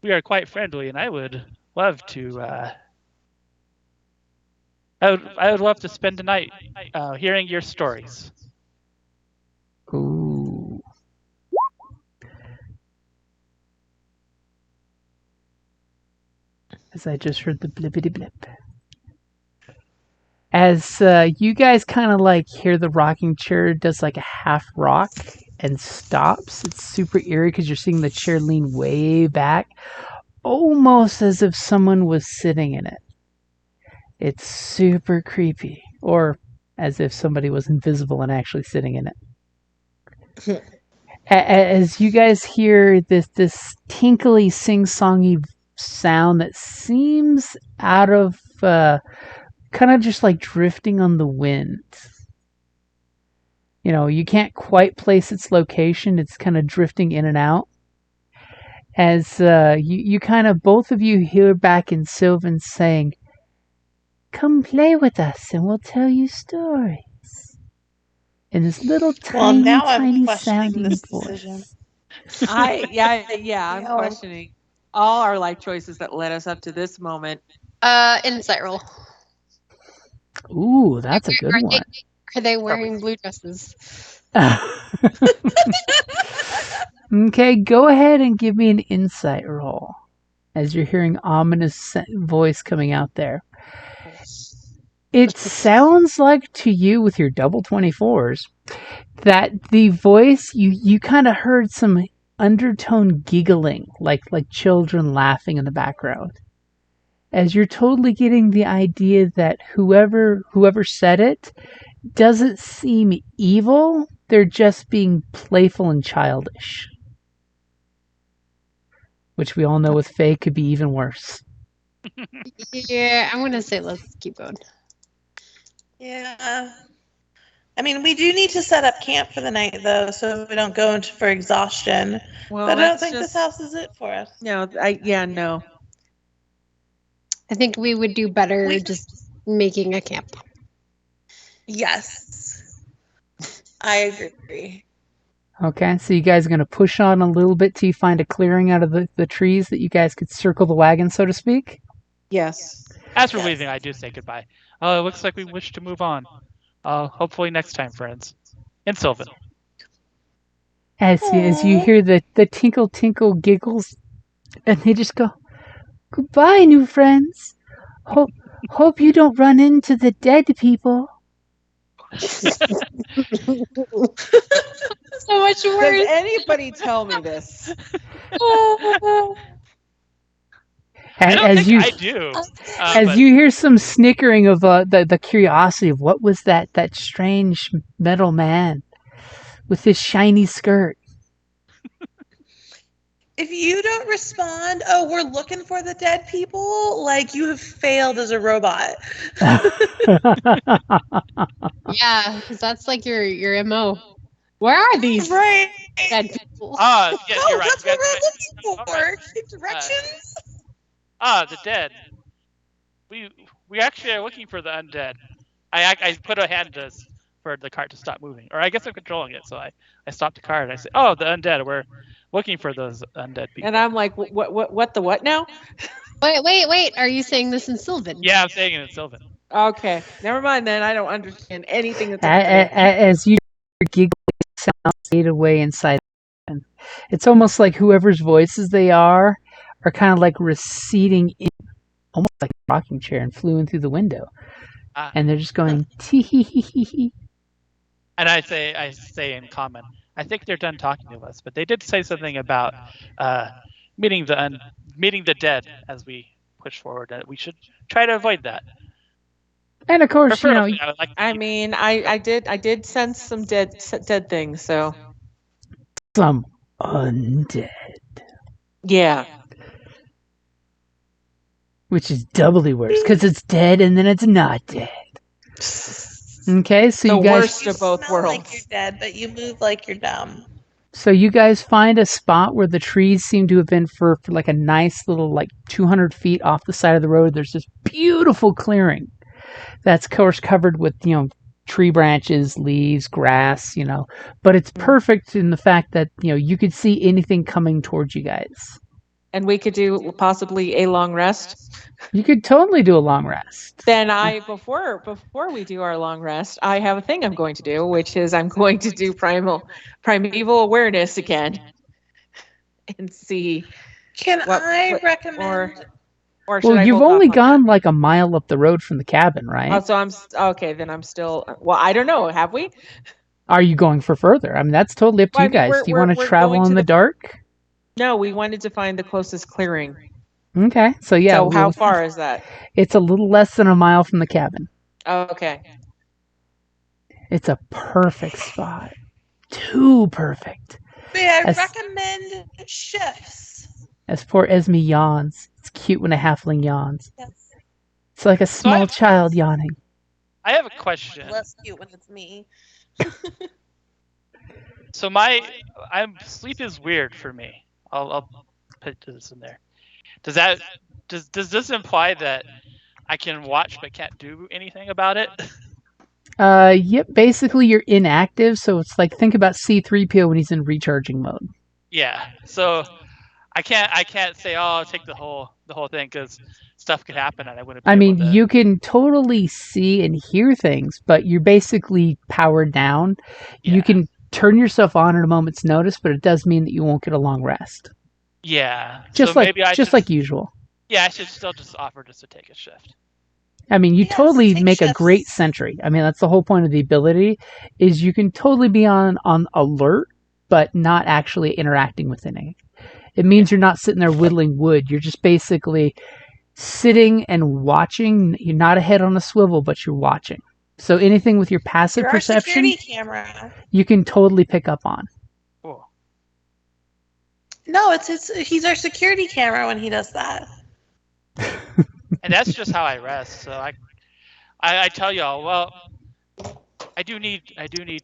We are quite friendly, and I would love to. I would love to spend the night hearing your stories. Ooh. As I just heard the blippity blip. As you guys kind of like hear the rocking chair does like a half rock and stops. It's super eerie because you're seeing the chair lean way back, almost as if someone was sitting in it. It's super creepy, or as if somebody was invisible and actually sitting in it. As you guys hear this tinkly, sing-songy sound that seems out of kind of just like drifting on the wind. You know, you can't quite place its location. It's kind of drifting in and out. As you kind of, both of you hear back in Sylvan saying, "Come play with us and we'll tell you stories." In this little tiny, now I'm tiny questioning sounding this voice. decision. I'm Yeah. questioning all our life choices that led us up to this moment. Insight roll. Ooh, that's a good Are one. Are they wearing blue dresses? Okay, go ahead and give me an insight roll as you're hearing ominous voice coming out there. It sounds like to you with your double 24s that the voice you kind of heard some undertone giggling, like children laughing in the background. As you're totally getting the idea that whoever said it doesn't seem evil, they're just being playful and childish. Which we all know with Faye could be even worse. Yeah, I'm gonna say let's keep going. Yeah. I mean, we do need to set up camp for the night, though, so we don't go into for exhaustion. Well, but I don't that's think just, this house is it for us. No, no. I think we would do better just making a camp. Yes. I agree. Okay, so you guys are going to push on a little bit till you find a clearing out of the trees that you guys could circle the wagon, so to speak? Yes. As we're leaving, I do say goodbye. Oh, it looks like we wish to move on. Hopefully next time, friends. And Sylvan. As you hear the tinkle tinkle giggles, and they just go, "Goodbye, new friends. Hope you don't run into the dead people." So much Does worse. anybody tell me this? I And don't as think you I do. as But you hear some snickering of the curiosity of what was that strange metal man with his shiny skirt. If you don't respond, oh, we're looking for the dead people, like you have failed as a robot. Yeah, because that's like your MO. Where are these Right. dead people? yeah, Oh, you're right. that's what we're looking All for. right. Directions? The dead. We actually are looking for the undead. I put a hand for the cart to stop moving, or I guess I'm controlling it, so I stopped the cart and I said, "Oh, the undead. We're looking for those undead people." And I'm like, what the what now? Wait. Are you saying this in Sylvan? Yeah, I'm saying it in Sylvan. Okay, never mind then. I don't understand anything that's happening. As you giggling sound fade away inside, it's almost like whoever's voices they are kind of like receding in, almost like a rocking chair, and flew in through the window, and they're just going tee hee hee hee hee. And I say in common, I think they're done talking to us, but they did say something about meeting the dead as we push forward, and we should try to avoid that. And of course, you know, Preferably, I would like to I keep- mean, I did sense some dead things, so some undead, yeah. which is doubly worse because it's dead and then it's not dead. Okay, so The you guys, worst of both smell worlds. like you're dead, but you move like you're dumb. so you guys find a spot where the trees seem to have been for like a nice little, like 200 feet off the side of the road. There's this beautiful clearing that's of course covered with, you know, tree branches, leaves, grass, you know, but it's perfect in the fact that, you know, you could see anything coming towards you guys. And we could do possibly a long rest. You could totally do a long rest. Then before we do our long rest, I have a thing I'm going to do, which is I'm going to do primeval awareness again, and see. Can What- I what- recommend? Or should Well, I you've hold off only on gone like a mile up the road from the cabin, right? that? Oh, so I'm okay. Then I'm still. Well, I don't know. Have we? Are you going for further? I mean, that's totally up to Well, I you mean, guys. we're- Do you want we're- to we're travel going in to the the- dark? No, we wanted to find the closest clearing. Okay, so yeah, So how well, far is that? it's a little less than a mile from the cabin. Okay. It's a perfect spot. Too perfect. But I As- recommend shifts. As poor Esme yawns. It's cute when a halfling yawns. Yes. It's like a I small have- child yawning. I have a question. Less cute when it's me. So sleep is weird for me. I'll put this in there. Does this imply that I can watch but can't do anything about it? Yep, basically you're inactive, so it's like, think about C-3PO when he's in recharging mode. Yeah. So I can't say, oh, I'll take the whole thing, because stuff could happen and I wouldn't be I mean, able to... you can totally see and hear things, but you're basically powered down. You Yeah. can turn yourself on at a moment's notice, but it does mean that you won't get a long rest. Yeah. Just so like maybe I just should, like usual. Yeah, I should still just offer just to take a shift. I mean, you Yes, totally take make a shifts. great sentry. I mean, that's the whole point of the ability, is you can totally be on alert, but not actually interacting with anything. It means you're not sitting there whittling wood. You're just basically sitting and watching. You're not a head on a swivel, but you're watching. So anything with your passive You're our perception, security camera. you can totally pick up on. Cool. No, he's our security camera when he does that. And that's just how I rest. So I tell y'all, well, I do need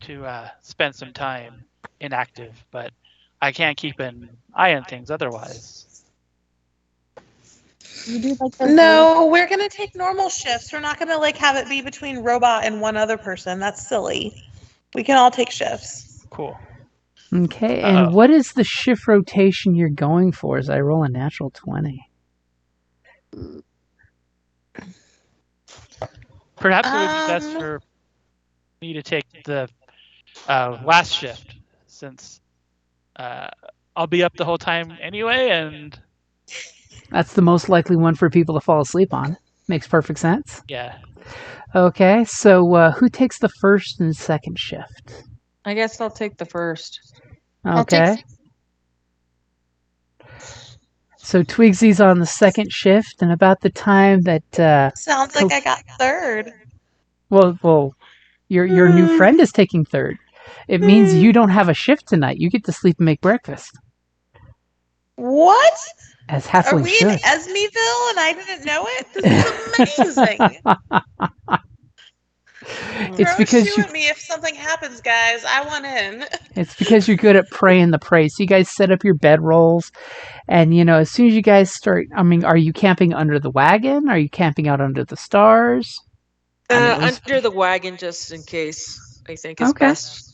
to spend some time inactive, but I can't keep an eye on things otherwise. You do like those No, we're gonna take normal shifts. We're not gonna like have it be between robot and one other person. That's silly. We can all take shifts. Cool. Okay, and Uh-oh. what is the shift rotation you're going for as I roll a natural 20? Perhaps it would be best for me to take the last shift, since I'll be up the whole time anyway, and That's the most likely one for people to fall asleep on. Makes perfect sense. yeah. Okay, so who takes the first and second shift? I guess I'll take the first. I'll take Okay. So Twigsy's on the second shift, and about the time that Sounds like I got third. well, your new friend is taking third. It means you don't have a shift tonight. You get to sleep and make breakfast, What? as Are halflings we in should. Esmeville and I didn't know it? This is amazing. It's Throw because a shoe you at me if something happens, guys. I want in. It's because you're good at praying the prey. So you guys set up your bedrolls, and as soon as you guys start, I mean, are you camping under the wagon? Are you camping out under the stars? I mean, it was- Under the wagon, just in case. I think is Okay. best.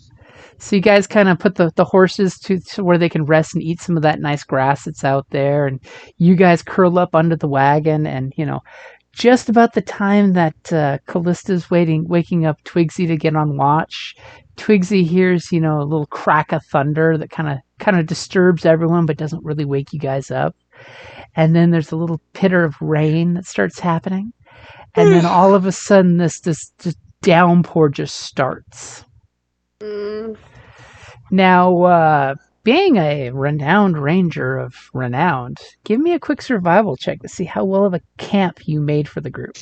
So you guys kind of put the horses to where they can rest and eat some of that nice grass that's out there, and you guys curl up under the wagon, and just about the time that Callista's waking up Twigsy to get on watch, Twigsy hears a little crack of thunder that kind of disturbs everyone, but doesn't really wake you guys up. And then there's a little pitter of rain that starts happening, and then all of a sudden this downpour just starts. Now, being a renowned ranger of renowned, give me a quick survival check to see how well of a camp you made for the group.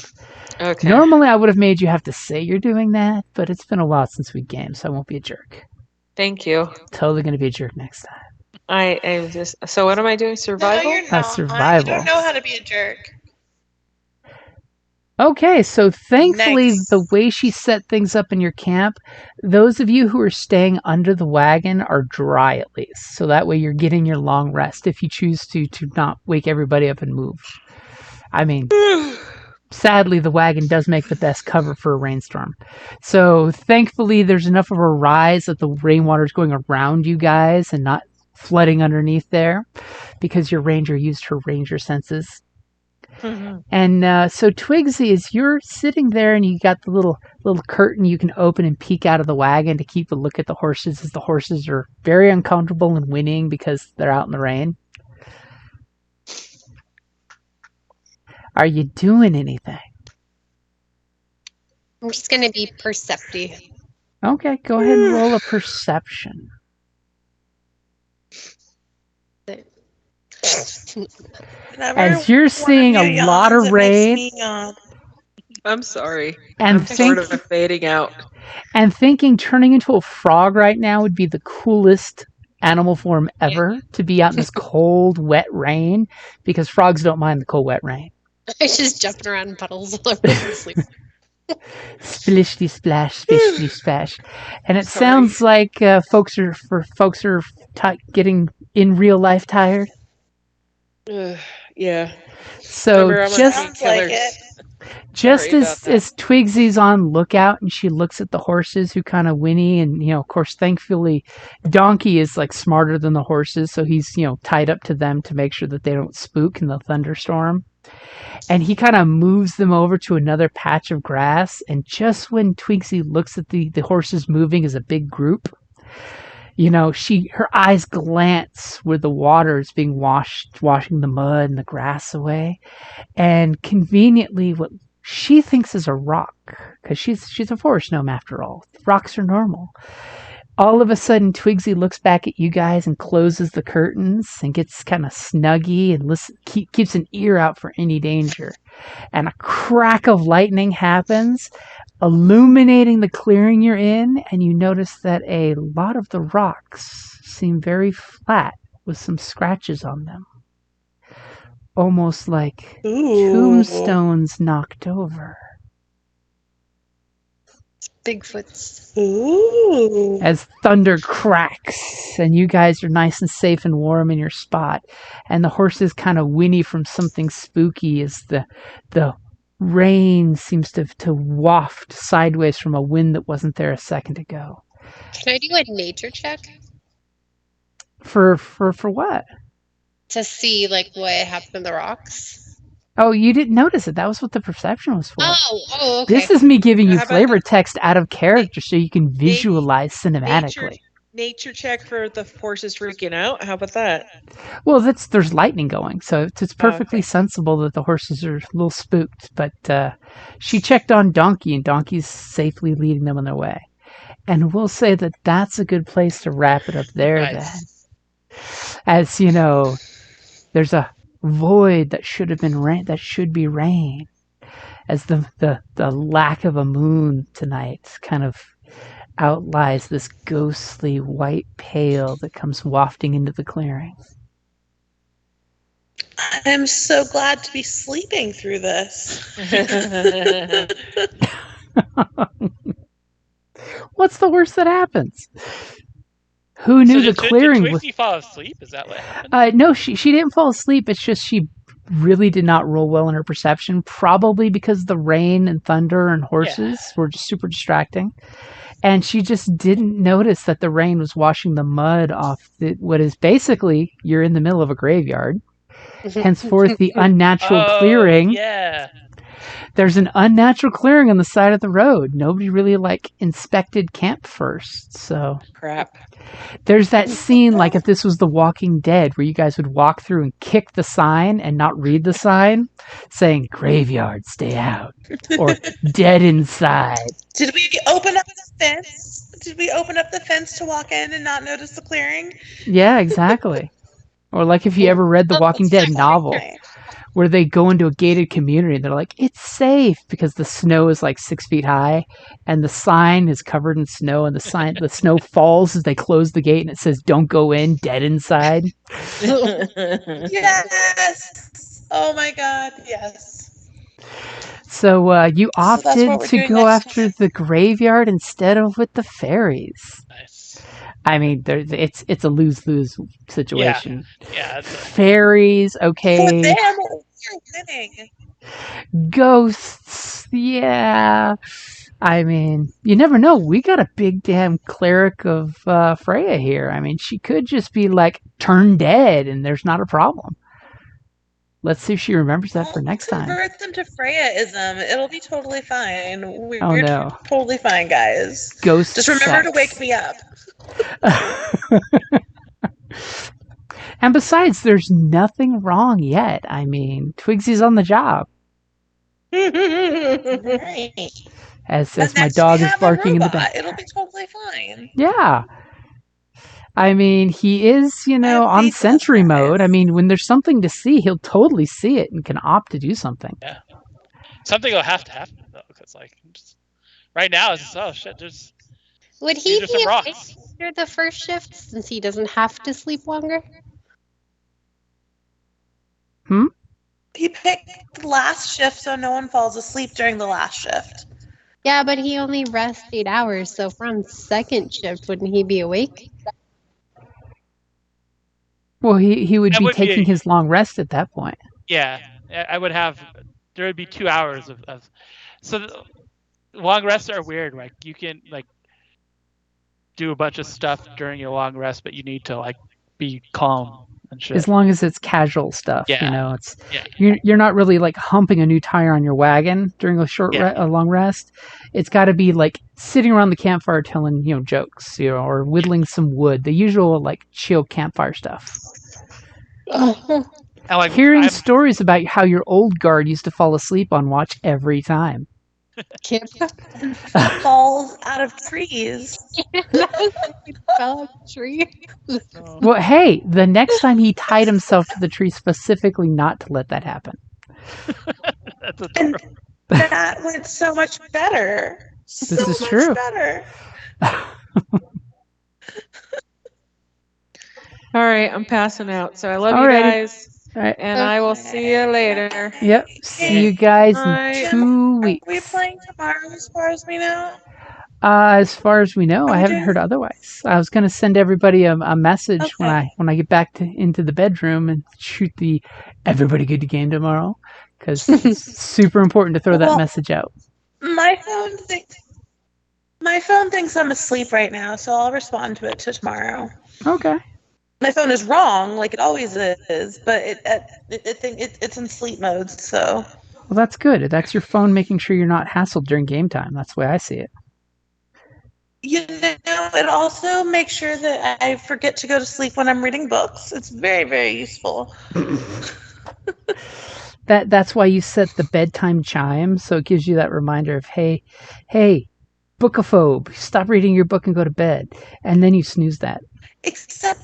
Okay. Normally, I would have made you have to say you're doing that, but it's been a while since we gamed, so I won't be a jerk. Thank you. Totally going to be a jerk next time. I am just. So what am I doing? Survival? No, you're not. Survival. You don't know how to be a jerk. Okay, so thankfully, Nice. the way she set things up in your camp, those of you who are staying under the wagon are dry at least. So that way you're getting your long rest if you choose to not wake everybody up and move. I mean, sadly, the wagon does make the best cover for a rainstorm. So thankfully, there's enough of a rise that the rainwater is going around you guys and not flooding underneath there, because your ranger used her ranger senses. And so Twigsy, as you're sitting there and you got the little curtain you can open and peek out of the wagon to keep a look at the horses, as the horses are very uncomfortable and whinnying because they're out in the rain. Are you doing anything? I'm just gonna be perceptive. Okay, go ahead and roll a perception. Whenever As you're one of seeing you a lot yawns, of it makes rain me yawn. I'm sorry. and I'm sort of think, fading out. and thinking turning into a frog right now would be the coolest animal form ever to be out in this cold, wet rain, because frogs don't mind the cold, wet rain. I just jumping around in puddles all over the sleep. Splishty splash, splishty splash, and it Sorry. sounds like folks are getting in real life tired. Yeah. So Remember, I'm on just Sounds like painkillers. it. just Sorry as about that. as Twigsy's on lookout and she looks at the horses who kind of whinny, and of course, thankfully, Donkey is like smarter than the horses, so he's tied up to them to make sure that they don't spook in the thunderstorm. And he kind of moves them over to another patch of grass. And just when Twigsy looks at the horses moving as a big group, her eyes glance where the water is being washing the mud and the grass away. And conveniently, what she thinks is a rock, because she's a forest gnome after all. Rocks are normal. All of a sudden, Twigsy looks back at you guys and closes the curtains and gets kind of snuggy and keeps an ear out for any danger. And a crack of lightning happens, illuminating the clearing you're in, and you notice that a lot of the rocks seem very flat with some scratches on them. Almost like tombstones knocked over. Bigfoots. Ooh. As thunder cracks and you guys are nice and safe and warm in your spot, and the horses kind of whinny from something spooky as the rain seems to waft sideways from a wind that wasn't there a second ago. Can I do a nature check For what? to see like what happened in the rocks? Oh, you didn't notice it. That was what the perception was for. Oh, okay. This is me giving you How about flavor text out of character so you can visualize cinematically. Nature check for the horses freaking out. How about that? Well, there's lightning going, so it's perfectly okay. sensible that the horses are a little spooked. But she checked on Donkey, and Donkey's safely leading them on their way. And we'll say that that's a good place to wrap it up there. Nice. Then, as you know, there's a void that should have been rain, that should be rain, as the lack of a moon tonight kind of outlies this ghostly white pale that comes wafting into the clearing. I'm so glad to be sleeping through this. What's the worst that happens? Who knew the clearing Did was... Twigsy fall asleep? Is that what happened? No, she didn't fall asleep. It's just she really did not roll well in her perception, probably because the rain and thunder and horses were just super distracting. And she just didn't notice that the rain was washing the mud off what is basically, you're in the middle of a graveyard. Henceforth, the unnatural clearing. Yeah. There's an unnatural clearing on the side of the road. Nobody really inspected camp first, so Crap. there's that scene like if this was The Walking Dead where you guys would walk through and kick the sign and not read the sign saying graveyard, stay out, or dead inside. Did we open up the fence? Did we open up the fence to walk in and not notice the clearing? Yeah, exactly. Or like if you ever read the Walking Dead novel where they go into a gated community and they're like, it's safe because the snow is like 6 feet high and the sign is covered in snow and the snow falls as they close the gate and it says, don't go in, dead inside. Yes. Oh my God. Yes. So you opted what we're to doing go next after time. the graveyard instead of with the fairies. Nice. I mean, it's a lose-lose situation. Yeah. Fairies, For okay. them, we're winning. Ghosts, yeah. I mean, you never know. We got a big damn cleric of Freya here. I mean, she could just be turn dead and there's not a problem. Let's see if she remembers that for next time. Convert them to Freyaism. It'll be totally fine. We're Oh, no. totally fine, guys. Ghost Just remember to sex. wake me up. And besides, there's nothing wrong yet. I mean, Twigsy's on the job. Right. As But my next dog we is have a barking in the robot. back. It'll be totally fine. Yeah. I mean, he is, have on faith in sentry us, mode. guys. I mean, when there's something to see, he'll totally see it and can opt to do something. Something will have to happen though, because right now it's just, oh shit, there's Would he these are be some awake rocks. after the first shift since he doesn't have to sleep longer? He picked the last shift so no one falls asleep during the last shift. Yeah, but he only rests 8 hours, so from second shift, wouldn't he be awake? Well, he would That be would be taking a- his long rest at that point. Yeah, I would have. There would be 2 hours of so long rests are weird. Like you can do a bunch of stuff during your long rest, but you need to be calm and shit. As long as it's casual stuff, Yeah. it's Yeah. you're not really humping a new tire on your wagon during a a long rest. It's got to be sitting around the campfire telling jokes, or whittling some wood. The usual chill campfire stuff. And like Hearing stories about how your old guard used to fall asleep on watch every time. Kip. And falls out of trees. Fell off a tree. Well, hey, the next time he tied himself to the tree specifically not to let that happen. That's a And that went so much better. This So is much true. better. All right, I'm passing out. So I love Alrighty. you guys, All right. and I will see you later. Yep. See you guys Bye. in 2 weeks. Are we playing tomorrow as far as we know? As far as we know, Are I we haven't doing- heard otherwise. I was going to send everybody a message when Okay. I get back into the bedroom and shoot the everybody good to game tomorrow, because it's super important to throw that Well- message out. My phone thinks I'm asleep right now, so I'll respond to it tomorrow. Okay. My phone is wrong, like it always is, but it's in sleep mode. So Well, that's good. That's your phone making sure you're not hassled during game time. That's the way I see it. it also makes sure that I forget to go to sleep when I'm reading books. It's very, very useful. That's why you set the bedtime chime, so it gives you that reminder of hey, bookophobe, stop reading your book and go to bed, and then you snooze that. Except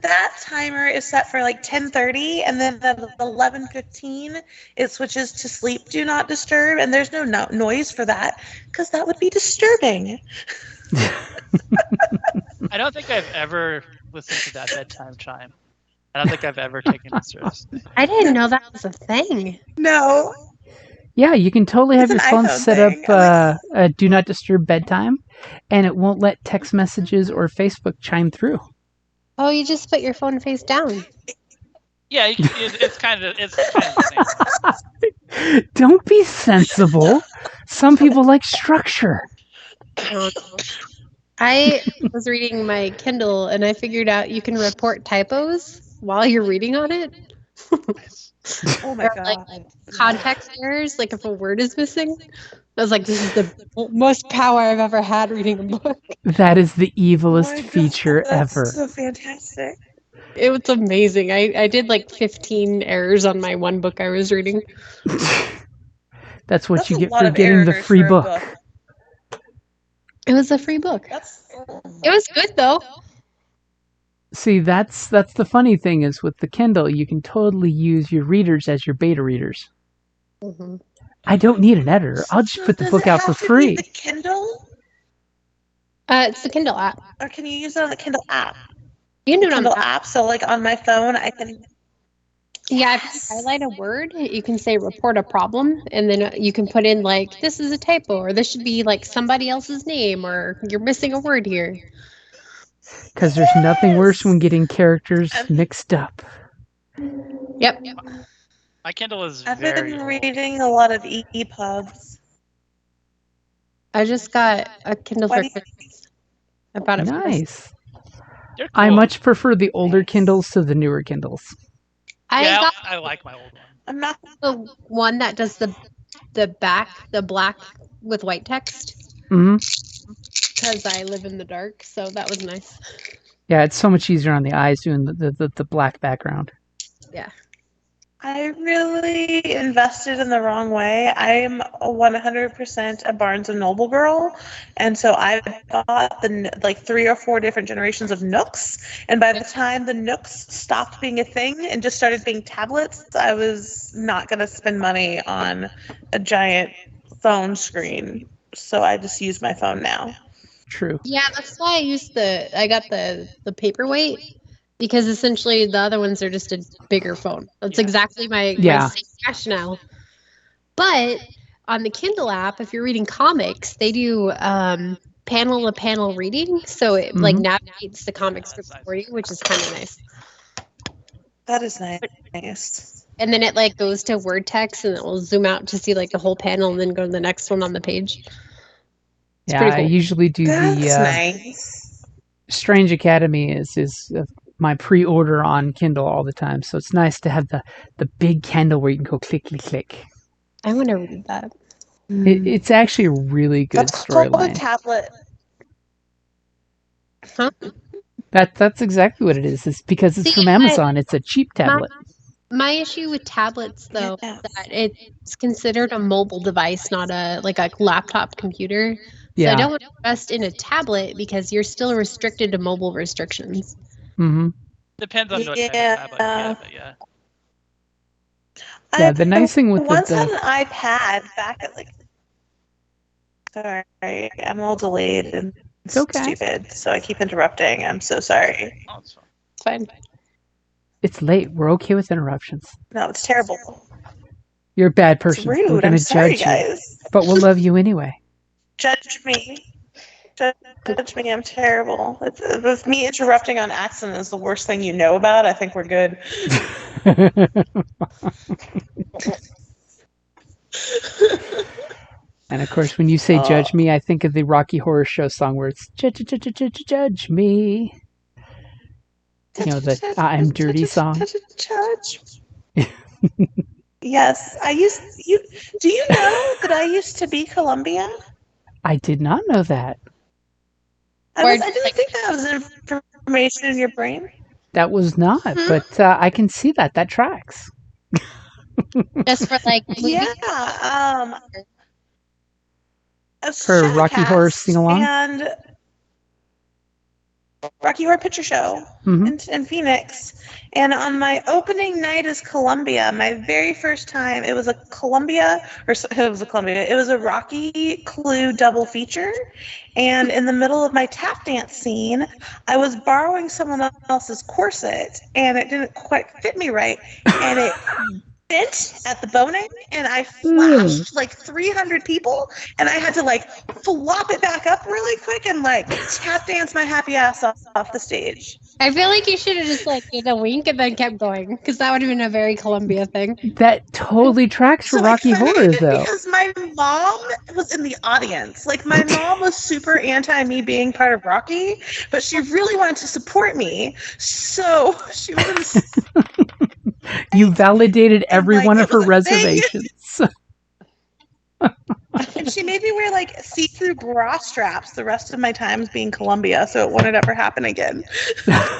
that timer is set for like 10:30, and then at 11:15 it switches to sleep do not disturb, and there's no noise for that because that would be disturbing. I don't think I've ever listened to that bedtime chime. I don't think I've ever taken it seriously. I didn't know that was a thing. No, Yeah, you can totally have It's your an phone iPhone set thing. up a do not disturb bedtime, and it won't let text messages or Facebook chime through. Oh, you just put your phone face down. Yeah, it's kind of the same. Don't be sensible. Some people like structure. I was reading my Kindle and I figured out you can report typos while you're reading on it. oh my Or, god. like, Context errors, like if a word is missing. I was like, this is the most power I've ever had reading a book. That is the evilest Oh my God, feature that's ever. So fantastic. It was amazing. I did like 15 errors on my one book I was reading. That's what That's you a get lot for of getting the errors free for a book. It was a free book. That's It was good though. See, that's the funny thing is with the Kindle, you can totally use your readers as your beta readers. Mm-hmm. I don't need an editor. I'll just put the Does book it out for have to be free. The Kindle, It's the Kindle app. or can you use it on the Kindle app? You can do it on Kindle the app. app. So like on my phone, I can. Yeah, if you highlight a word, you can say report a problem, and then you can put in like this is a typo, or this should be like somebody else's name, or you're missing a word here. Because there's nothing worse when getting characters mixed up. Yep. My Kindle is I've very been old. reading a lot of EPUBs. I just got a Kindle for Why do you- Christmas. I bought it for Christmas. Nice. They're I cool. much prefer the older Nice. Kindles to the newer Kindles. I Yeah, got I like my old one. I'm not. the one that does the back, the black with white text, hmm because I live in the dark, so that was nice. Yeah, it's so much easier on the eyes doing the black background. I really invested in the wrong way. I am 100% a Barnes and Noble girl, and so I bought like 3 or 4 different generations of Nooks. And by the time the Nooks stopped being a thing and just started being tablets, I was not going to spend money on a giant phone screen. So I just use my phone now. True. Yeah, that's why I got the paperweight, because essentially the other ones are just a bigger phone. That's Yeah. exactly my Yeah. same rationale. But on the Kindle app, if you're reading comics, they do panel to panel reading, so it like Mhm. navigates the comic strips for you, which is kind of nice. That is nice. And then it like goes to word text, and it will zoom out to see like the whole panel, and then go to the next one on the page. It's Yeah, pretty I cool. usually do That's the nice. Strange Academy is my pre-order on Kindle all the time. So it's nice to have the big Kindle where you can go click, click, click. I want to read that. It's actually a really good That's called a storyline. tablet. Huh? That's exactly what it is. It's because it's See, from Amazon. It's a cheap tablet. My issue with tablets, though, Yeah. is that it's considered a mobile device, not a laptop computer. So Yeah. I don't want to invest in a tablet because you're still restricted to mobile restrictions. Mm-hmm. Depends on what type of Yeah. tablet you get, but yeah. Yeah, the nice thing with once had the an iPad back at like. Sorry, I'm all delayed and okay. stupid, so I keep interrupting. I'm so sorry. Oh, it's fine. It's fine. It's late. We're okay with interruptions. No, it's terrible. You're a bad It's person. We're rude. gonna I'm sorry, judge you, guys. but we'll love you anyway. Judge me. Judge me. I'm terrible. If me interrupting on accident is the worst thing you know about, I think we're good. And of course, when you say "judge me," I think of the Rocky Horror Show song where it's "judge me." You know the "I'm Dirty" song. Judge. Yes, do you know that I used to be Colombian? I did not know that. I didn't think that was information in your brain. That was not, but I can see that. That tracks. Just for like movies. Yeah. For Rocky Horror Sing-Along? And Rocky Horror Picture Show in Phoenix. And on my opening night as Columbia, my very first time, it was a Rocky Clue double feature. And in the middle of my tap dance scene, I was borrowing someone else's corset, and it didn't quite fit me right. And it bent at the boning, and I flashed like 300 people, and I had to like flop it back up really quick and like tap dance my happy ass off the stage. I feel like you should have just like did a wink and then kept going, because that would have been a very Columbia thing. That totally tracks for Rocky Horror, though. Because my mom was in the audience. Like, my mom was super anti me being part of Rocky, but she really wanted to support me. So she was. You validated every like, one of it her was a reservations. And she made me wear like see-through bra straps the rest of my times being Columbia, so it wouldn't ever happen again. That's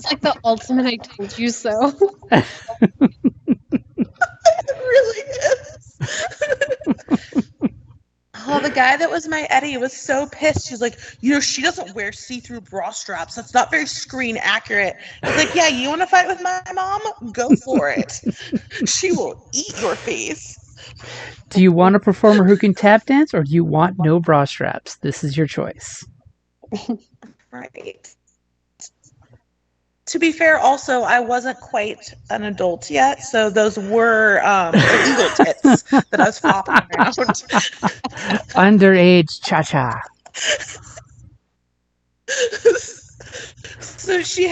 like the ultimate "I told you so." It really is. Oh, the guy that was my Eddie was so pissed. She's like, she doesn't wear see-through bra straps. That's not very screen accurate. I was like, yeah, you want to fight with my mom? Go for it. She will eat your face. Do you want a performer who can tap dance, or do you want no bra straps? This is your choice. Right. To be fair, also, I wasn't quite an adult yet, so those were illegal tits that I was flopping around. Underage cha-cha. So she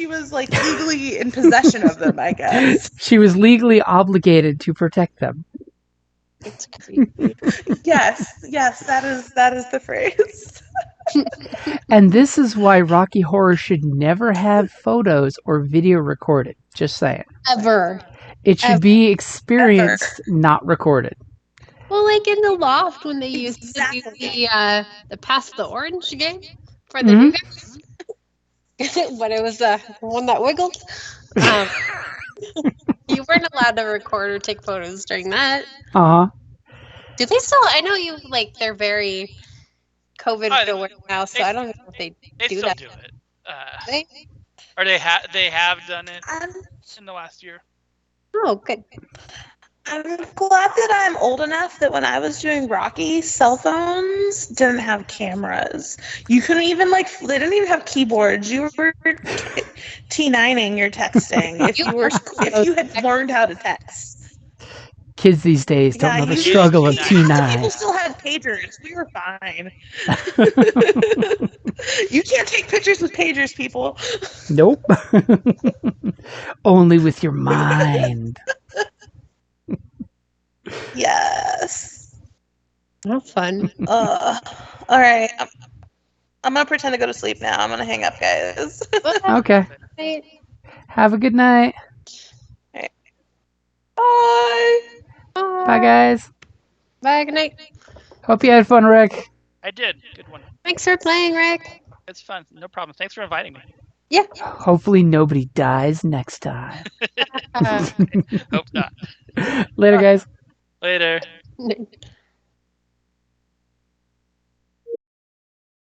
was like legally in possession of them, I guess. She was legally obligated to protect them. It's creepy. Yes, that is the phrase. And this is why Rocky Horror should never have photos or video recorded. Just saying. Ever. It should be experienced, not recorded. Well, like in the loft when they used Exactly. to do the Pass the Orange game for the new guys. When it was the one that wiggled. You weren't allowed to record or take photos during that. Uh-huh. Do they still? I know they're very COVID forward now, so I don't know if they do still that. do it. They? Or they have done it in the last year. Oh, good. I'm glad that I'm old enough that when I was doing Rocky, cell phones didn't have cameras. You couldn't even they didn't even have keyboards. You were T9ing your texting if you had learned how to text. Kids these days don't know the you- struggle of People People T9. still had pagers. We were fine. You can't take pictures with pagers, people. Nope. Only with your mind. Yes. How fun. All right. I'm gonna pretend to go to sleep now. I'm gonna hang up, guys. Okay. Have a good night. Bye. Bye, guys. Bye. Good night. Hope you had fun, Rick. I did. Good one. Thanks for playing, Rick. It's fun. No problem. Thanks for inviting me. Hopefully nobody dies next time. Hope not. Later, guys. Later.